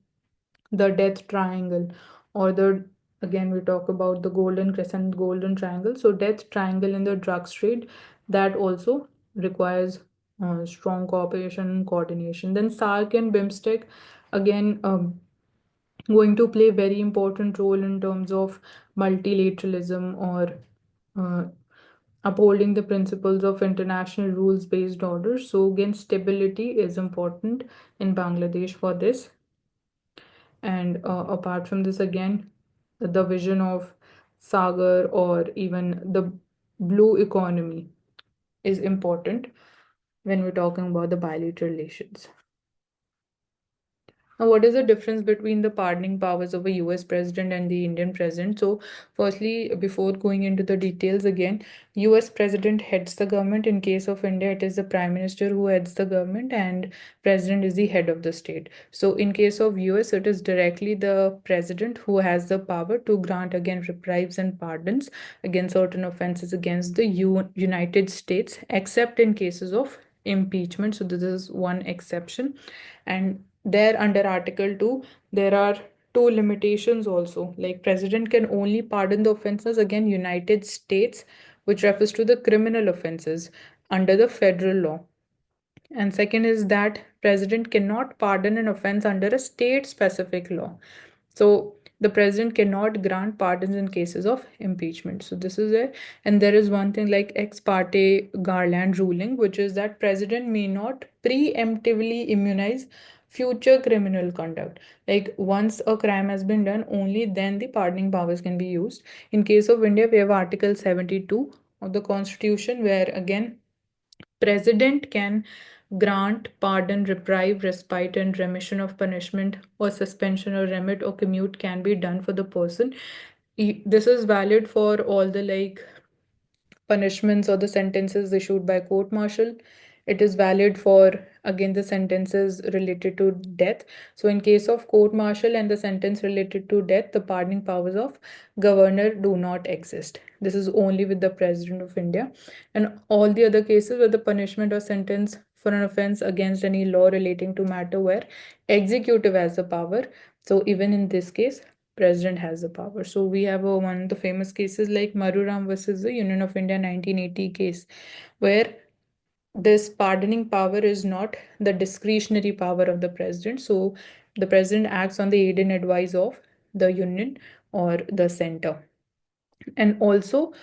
the death triangle, or the again we talk about the golden crescent, golden triangle. So death triangle in the drug trade, that also requires strong cooperation and coordination. Then SARC and BIMSTEC, again going to play very important role in terms of multilateralism, or uh, upholding the principles of international rules based orders. So again, stability is important in Bangladesh for this. And apart from this, again, the vision of Sagar or even the blue economy is important when we're talking about the bilateral relations. Now, what is the difference between the pardoning powers of a US president and the Indian president? So, firstly, before going into the details again, US president heads the government. In case of India, it is the prime minister who heads the government, and president is the head of the state. So, in case of US, it is directly the president who has the power to grant again reprieves and pardons against certain offenses against the United States, except in cases of impeachment. So, this is one exception. And there under Article 2, there are two limitations also. Like president can only pardon the offenses again United States, which refers to the criminal offenses under the federal law. And second is that president cannot pardon an offense under a state specific law. So the president cannot grant pardons in cases of impeachment. So this is it. And there is one thing like ex parte Garland ruling, which is that president may not preemptively immunize future criminal conduct. Like once a crime has been done, only then the pardoning powers can be used. In case of India, we have Article 72 of the Constitution, where again president can grant pardon, reprieve, respite, and remission of punishment, or suspension or remit or commute can be done for the person. This is valid for all the like punishments or the sentences issued by court martial. It is valid for again the sentences related to death. So in case of court martial and the sentence related to death, the pardoning powers of governor do not exist. This is only with the president of India. And all the other cases where the punishment or sentence for an offense against any law relating to matter where executive has the power. So even in this case, president has the power. So we have one of the famous cases like Maruram versus the Union of India 1980 case, where this pardoning power is not the discretionary power of the president. So the president acts on the aid and advice of the union or the center. And also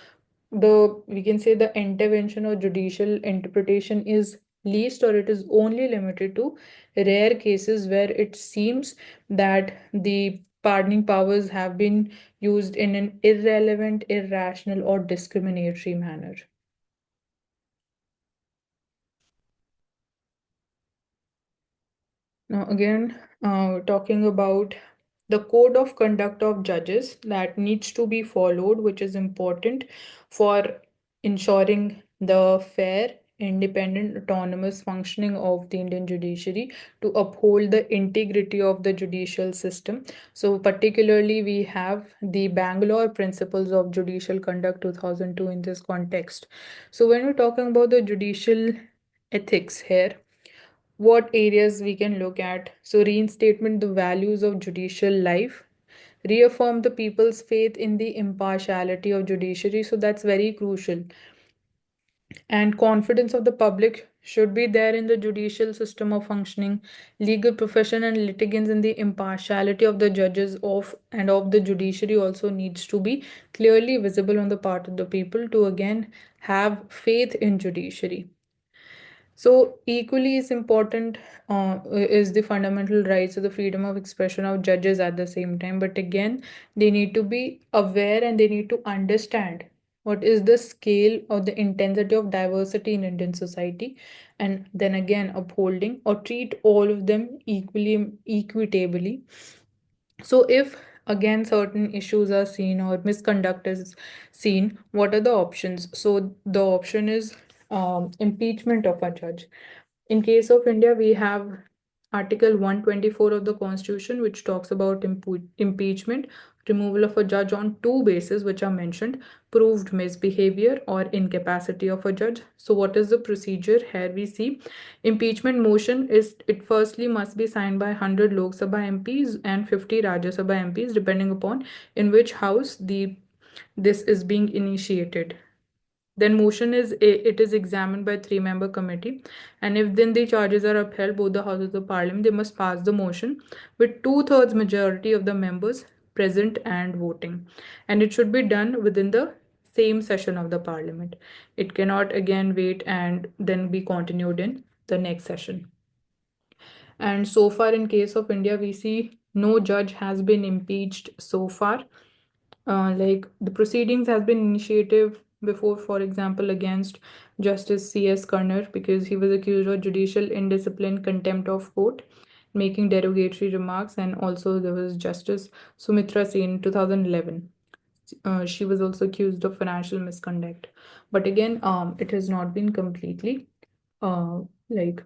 the we can say the intervention or judicial interpretation is least, or it is only limited to rare cases where it seems that the pardoning powers have been used in an irrelevant, irrational, or discriminatory manner. Now, again, talking about the code of conduct of judges that needs to be followed, which is important for ensuring the fair, independent, autonomous functioning of the Indian judiciary to uphold the integrity of the judicial system. So, particularly, we have the Bangalore Principles of Judicial Conduct 2002 in this context. So, when we're talking about the judicial ethics here, what areas we can look at? So, reinstatement the values of judicial life, reaffirm the people's faith in the impartiality of judiciary. So, that's very crucial. And confidence of the public should be there in the judicial system of functioning, legal profession and litigants in the impartiality of the judges of and of the judiciary also needs to be clearly visible on the part of the people to again have faith in judiciary. So, equally is important is the fundamental rights of the freedom of expression of judges at the same time. But again, they need to be aware and they need to understand what is the scale or the intensity of diversity in Indian society, and then again upholding or treat all of them equally, equitably. So, if again certain issues are seen or misconduct is seen, what are the options? So, the option is impeachment of a judge. In case of India, we have Article 124 of the Constitution, which talks about impeachment, removal of a judge on two bases, which are mentioned: proved misbehavior or incapacity of a judge. So, what is the procedure? Here we see impeachment motion is it firstly must be signed by 100 Lok Sabha MPs and 50 Rajya Sabha MPs, depending upon in which house this is being initiated. Then motion is it is examined by three-member committee, and if then the charges are upheld, both the houses of parliament they must pass the motion with two-thirds majority of the members present and voting, and it should be done within the same session of the parliament. It cannot again wait and then be continued in the next session. And so far, in case of India, we see no judge has been impeached so far. Like the proceedings has been initiated before, for example, against Justice C.S. Karnar because he was accused of judicial indiscipline, contempt of court, making derogatory remarks, and also there was Justice Sumitra Sen in 2011. She was also accused of financial misconduct, but again, it has not been completely like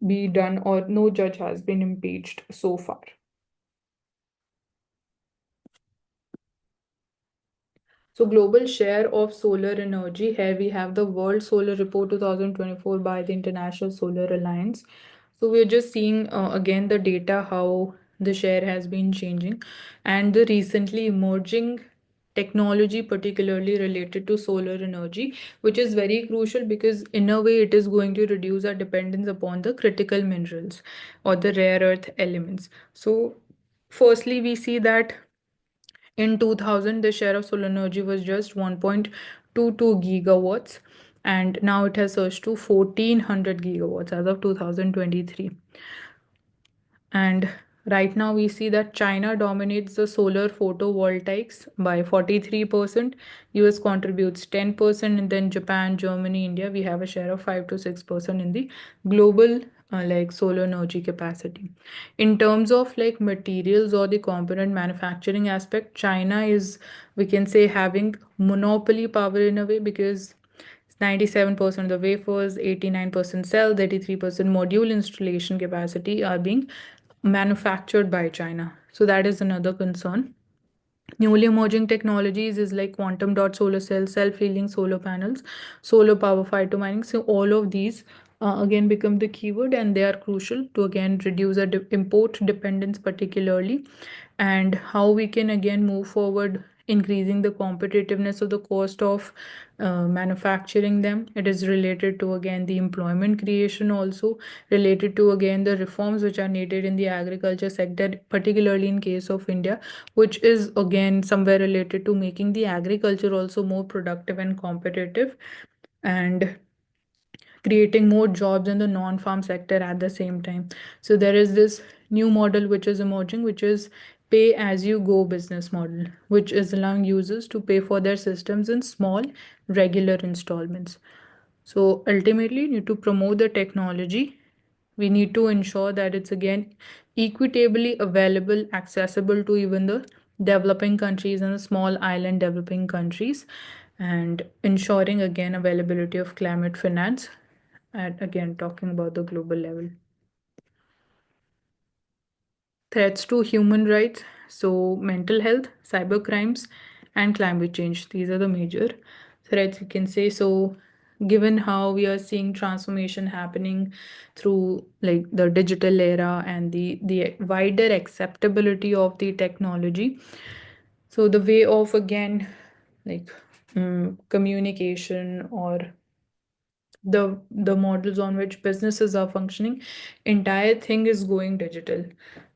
be done, or no judge has been impeached so far. So global share of solar energy. Here we have the World Solar Report 2024 by the International Solar Alliance. So we're just seeing again the data how the share has been changing, and the recently emerging technology particularly related to solar energy, which is very crucial because in a way it is going to reduce our dependence upon the critical minerals or the rare earth elements. So firstly we see that in 2000, the share of solar energy was just 1.22 gigawatts, and now it has surged to 1400 gigawatts as of 2023. And right now, we see that China dominates the solar photovoltaics by 43%. US contributes 10%, and then Japan, Germany, India, we have a share of 5 to 6% in the global like solar energy capacity. In terms of like materials or the component manufacturing aspect, China is, we can say, having monopoly power in a way because 97% of the wafers, 89% cells, 33% module installation capacity are being manufactured by China. So that is another concern. Newly emerging technologies is like quantum dot solar cells, self-healing solar panels, solar power phytomining. So all of these again become the keyword, and they are crucial to again reduce our import dependence particularly, and how we can again move forward increasing the competitiveness of the cost of manufacturing them. It is related to again the employment creation, also related to again the reforms which are needed in the agriculture sector, particularly in case of India, which is again somewhere related to making the agriculture also more productive and competitive, and creating more jobs in the non-farm sector at the same time. So there is this new model which is emerging, which is pay as you go business model, which is allowing users to pay for their systems in small, regular installments. So ultimately, you need to promote the technology. We need to ensure that it's again equitably available, accessible to even the developing countries and the small island developing countries, and ensuring again availability of climate finance. And again, talking about the global level. Threats to human rights, so mental health, cyber crimes, and climate change. These are the major threats you can say. So, given how we are seeing transformation happening through like the digital era and the wider acceptability of the technology, so the way of again like communication or the models on which businesses are functioning, entire thing is going digital.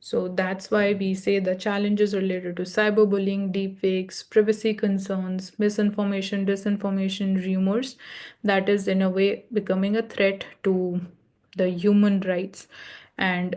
So that's why we say the challenges related to cyberbullying, deepfakes, privacy concerns, misinformation, disinformation, rumors, that is in a way becoming a threat to the human rights. And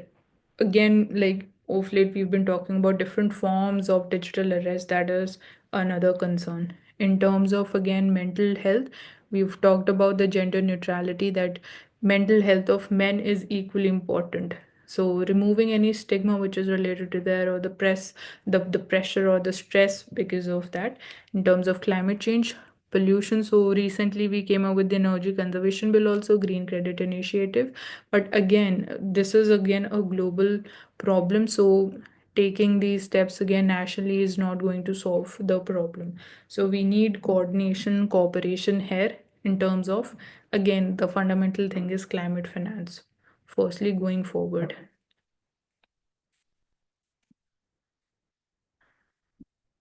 again, like of late we've been talking about different forms of digital arrest, that is another concern. In terms of again mental health, we've talked about the gender neutrality, that mental health of men is equally important. So removing any stigma which is related to there, or the pressure or the stress because of that. In terms of climate change, pollution, so recently we came up with the energy conservation bill, also green credit initiative. But again, this is again a global problem, so taking these steps again nationally is not going to solve the problem. So we need coordination, cooperation here, in terms of again the fundamental thing is climate finance firstly going forward.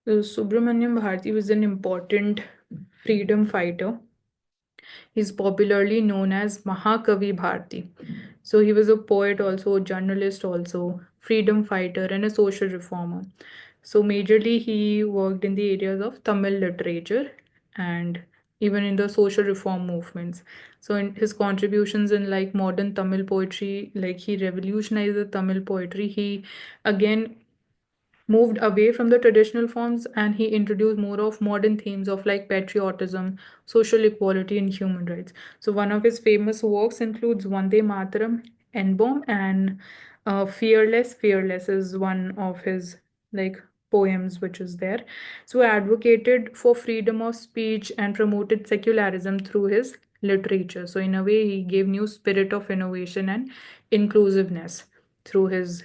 So Subramanyam Bharati was an important freedom fighter. He's popularly known as Mahakavi Bharati. So he was a poet, also a journalist, also freedom fighter, and a social reformer. So majorly he worked in the areas of Tamil literature and even in the social reform movements. So in his contributions in like modern Tamil poetry, like he revolutionized the Tamil poetry. He again moved away from the traditional forms and he introduced more of modern themes of like patriotism, social equality, and human rights. So one of his famous works includes Vande Mataram, N-Bomb, and Fearless. Fearless is one of his like poems which is there. So advocated for freedom of speech and promoted secularism through his literature. So in a way, he gave new spirit of innovation and inclusiveness through his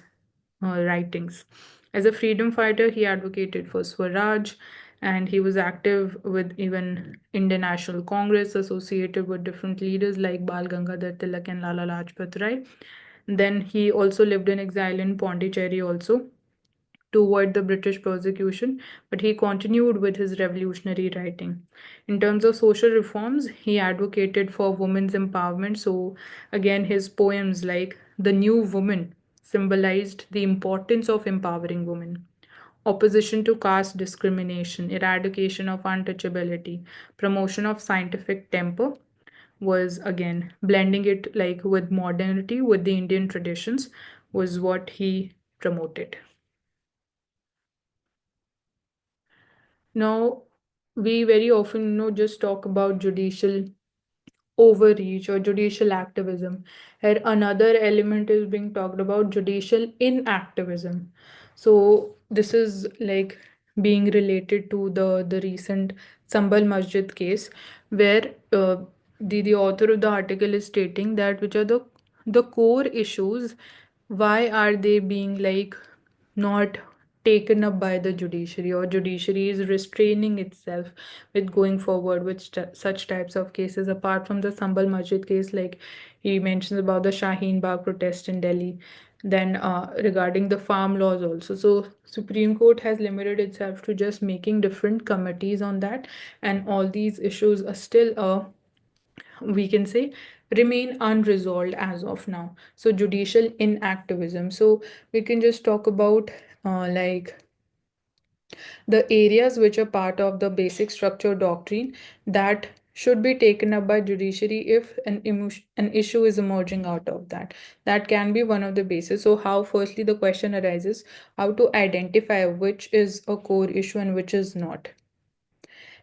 writings. As a freedom fighter, he advocated for Swaraj, and he was active with even Indian National Congress, associated with different leaders like Bal Gangadhar Tilak and Lala Lajpat Rai. Then he also lived in exile in Pondicherry also to avoid the British persecution, but he continued with his revolutionary writing. In terms of social reforms, he advocated for women's empowerment. So, again, his poems like The New Woman symbolized the importance of empowering women. Opposition to caste discrimination, eradication of untouchability, promotion of scientific temper was again blending it like with modernity, with the Indian traditions, was what he promoted. Now, we very often, just talk about judicial overreach or judicial activism. Here, another element is being talked about judicial inactivism. So, this is like being related to the recent Sambal Masjid case, where the author of the article is stating that which are the core issues, why are they being like not taken up by the judiciary, or judiciary is restraining itself with going forward with such types of cases, apart from the Sambal Masjid case, like he mentions about the Shaheen Bagh protest in Delhi. Then regarding the farm laws also, so Supreme Court has limited itself to just making different committees on that, and all these issues are still we can say remain unresolved as of now. So judicial inactivism, so we can just talk about like the areas which are part of the basic structure doctrine that should be taken up by judiciary if an issue is emerging out of that. That can be one of the bases. So how firstly the question arises, how to identify which is a core issue and which is not.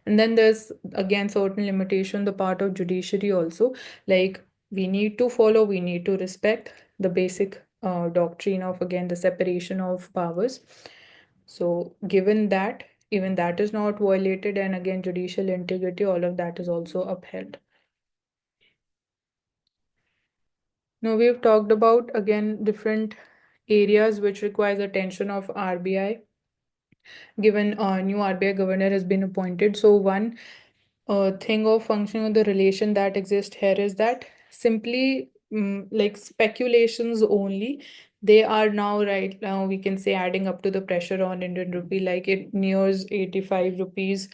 And then there's again certain limitation the part of judiciary also, like we need to follow, we need to respect the basic doctrine of again the separation of powers. So given that even that is not violated, and again judicial integrity, all of that is also upheld. Now we've talked about again different areas which requires attention of RBI, given a new RBI governor has been appointed. So one thing of functioning of the relation that exists here is that simply like speculations only, they are now right now we can say adding up to the pressure on Indian rupee, like it nears 85 rupees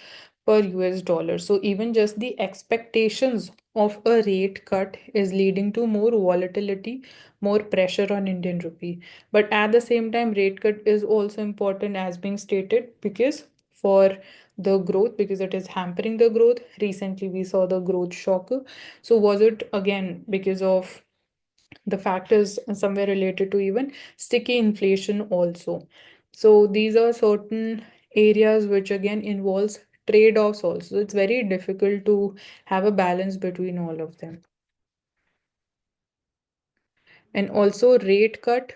per US dollar. So even just the expectations of a rate cut is leading to more volatility, more pressure on Indian rupee. But at the same time, rate cut is also important as being stated because for the growth, because it is hampering the growth. Recently we saw the growth shock. So was it again because of the factors somewhere related to even sticky inflation also. So these are certain areas which again involves trade-offs also. It's very difficult to have a balance between all of them. And also rate cut,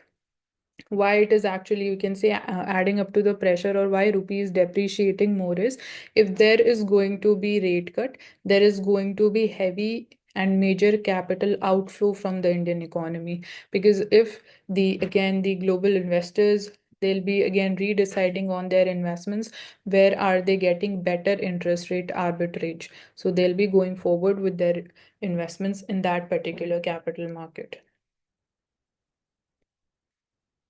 why it is actually you can say adding up to the pressure, or why rupee is depreciating more is, if there is going to be rate cut, there is going to be heavy and major capital outflow from the Indian economy, because if the again the global investors, they'll be again redeciding on their investments, where are they getting better interest rate arbitrage, so they'll be going forward with their investments in that particular capital market.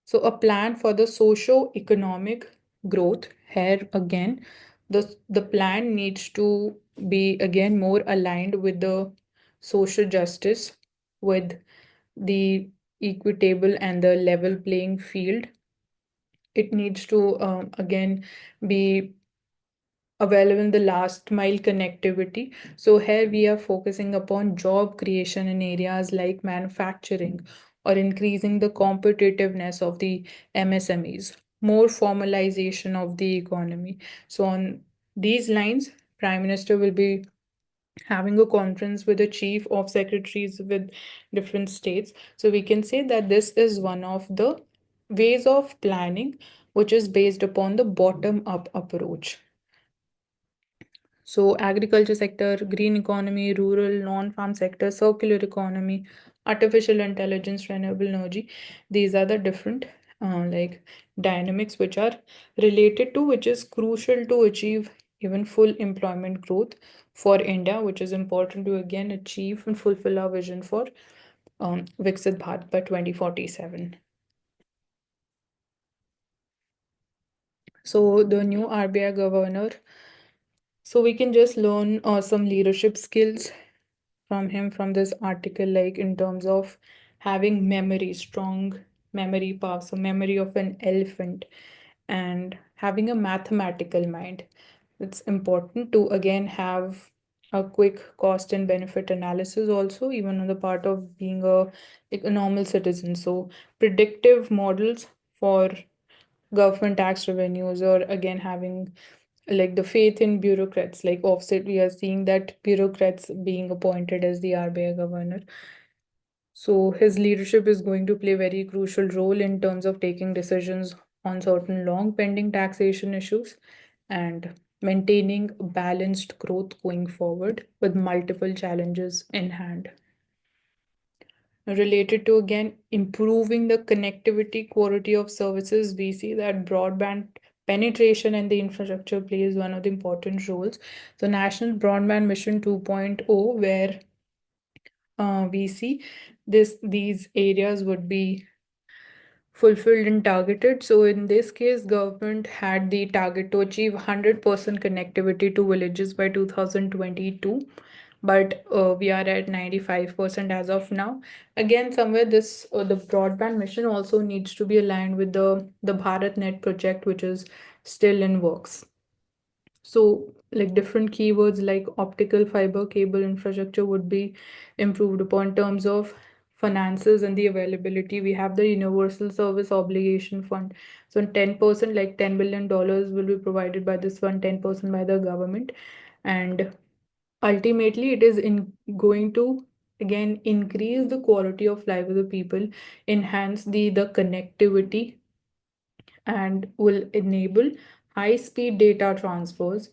So a plan for the socio-economic growth here again, the plan needs to be again more aligned with the social justice, with the equitable and the level playing field. It needs to again be available in the last mile connectivity. So here we are focusing upon job creation in areas like manufacturing, or increasing the competitiveness of the MSMEs, more formalization of the economy. So on these lines, Prime Minister will be having a conference with the chief of secretaries with different states. So we can say that this is one of the ways of planning which is based upon the bottom up approach. So agriculture sector, green economy, rural, non-farm sector, circular economy, artificial intelligence, renewable energy. These are the different like dynamics which are related to, which is crucial to achieve even full employment growth for India, which is important to again achieve and fulfill our vision for Viksit Bharat by 2047. So the new RBI governor, so we can just learn some leadership skills from him from this article, like in terms of having memory, strong memory power, so memory of an elephant, and having a mathematical mind. It's important to again have a quick cost and benefit analysis also, even on the part of being like a normal citizen. So predictive models for government tax revenues, or again having like the faith in bureaucrats, like offset we are seeing that bureaucrats being appointed as the RBI governor. So his leadership is going to play a very crucial role in terms of taking decisions on certain long pending taxation issues and maintaining balanced growth going forward with multiple challenges in hand. Related to again improving the connectivity quality of services, we see that broadband penetration and the infrastructure plays one of the important roles. So National Broadband Mission 2.0, where we see these areas would be fulfilled and targeted. So in this case, government had the target to achieve 100% connectivity to villages by 2022, but we are at 95% as of now. Again, somewhere this the broadband mission also needs to be aligned with the BharatNet project, which is still in works. So, like different keywords like optical fiber cable infrastructure would be improved upon. In terms of finances and the availability, we have the Universal Service Obligation Fund. So, 10%, like $10 billion, will be provided by this fund, 10% by the government. And ultimately, it is going to again increase the quality of life of the people, enhance the connectivity, and will enable high speed data transfers,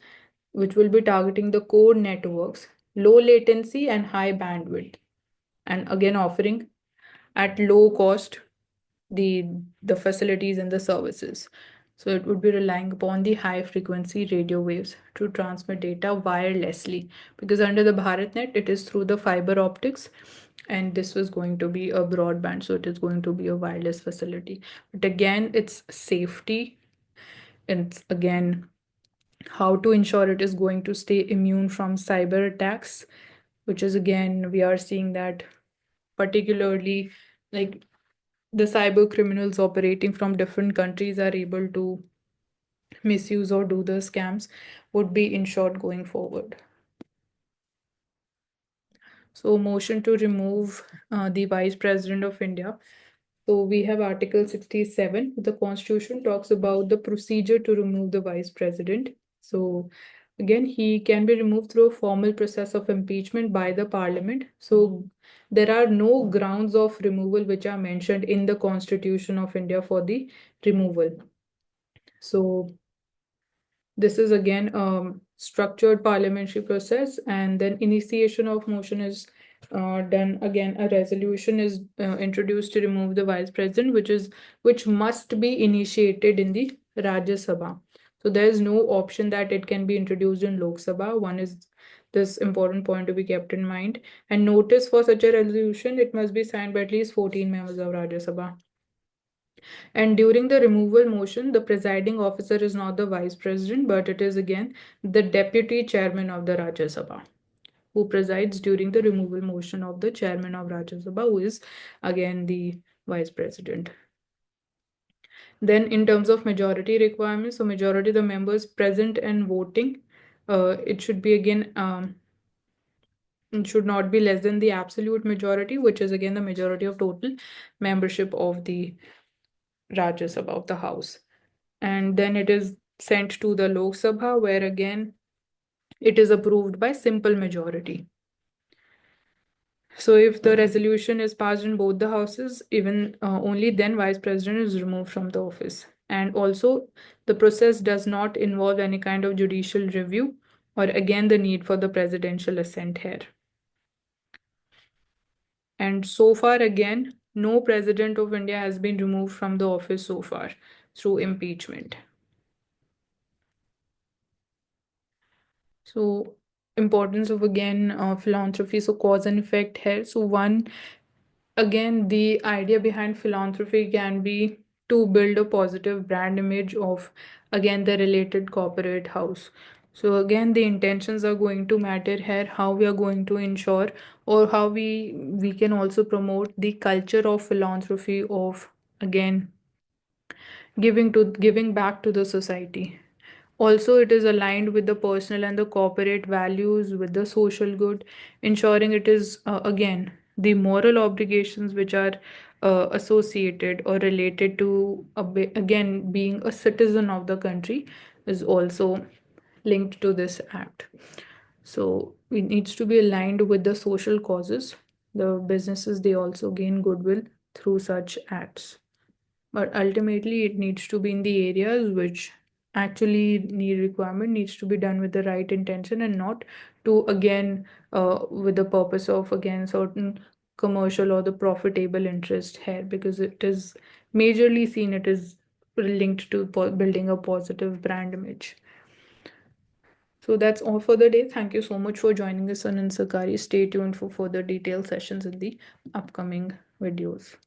which will be targeting the core networks, low latency, and high bandwidth, and again offering at low cost the facilities and the services. So it would be relying upon the high frequency radio waves to transmit data wirelessly, because under the BharatNet it is through the fiber optics, and this was going to be a broadband, so it is going to be a wireless facility. But again, it's safety, and again how to ensure it is going to stay immune from cyber attacks, which is again we are seeing that particularly like the cyber criminals operating from different countries are able to misuse or do the scams, would be ensured going forward. So motion to remove the Vice President of India. So we have Article 67. The Constitution talks about the procedure to remove the Vice President. So again, he can be removed through a formal process of impeachment by the Parliament. So there are no grounds of removal which are mentioned in the Constitution of India for the removal. So this is again structured parliamentary process, and then initiation of motion is done. Again, a resolution is introduced to remove the vice president, which must be initiated in the Rajya Sabha. So there is no option that it can be introduced in Lok Sabha. One is this important point to be kept in mind. And notice for such a resolution, it must be signed by at least 14 members of Rajya Sabha. And during the removal motion, the presiding officer is not the vice president, but it is again the deputy chairman of the Rajya Sabha who presides during the removal motion of the chairman of Rajya Sabha, who is again the vice president. Then, in terms of majority requirements, so majority of the members present and voting, it should be again it should not be less than the absolute majority, which is again the majority of total membership of the Rajya Sabha of the House. And then it is sent to the Lok Sabha, where again it is approved by simple majority. So if the resolution is passed in both the houses, even only then vice president is removed from the office. And also the process does not involve any kind of judicial review or again the need for the presidential assent here. And so far again, no president of India has been removed from the office so far through impeachment. So importance of again philanthropy, so cause and effect here. So one, again the idea behind philanthropy can be to build a positive brand image of again the related corporate house. So again the intentions are going to matter here, how we are going to ensure or how we can also promote the culture of philanthropy, of again giving back to the society. Also, it is aligned with the personal and the corporate values, with the social good, ensuring it is, again, the moral obligations which are associated or related to, again, being a citizen of the country is also linked to this act. So, it needs to be aligned with the social causes. The businesses, they also gain goodwill through such acts, but ultimately it needs to be in the areas which actually need requirement, needs to be done with the right intention and not to again with the purpose of again certain commercial or the profitable interest here, because it is majorly seen it is linked to building a positive brand image. So that's all for the day. Thank you so much for joining us on Insakari. Stay tuned for further detailed sessions in the upcoming videos.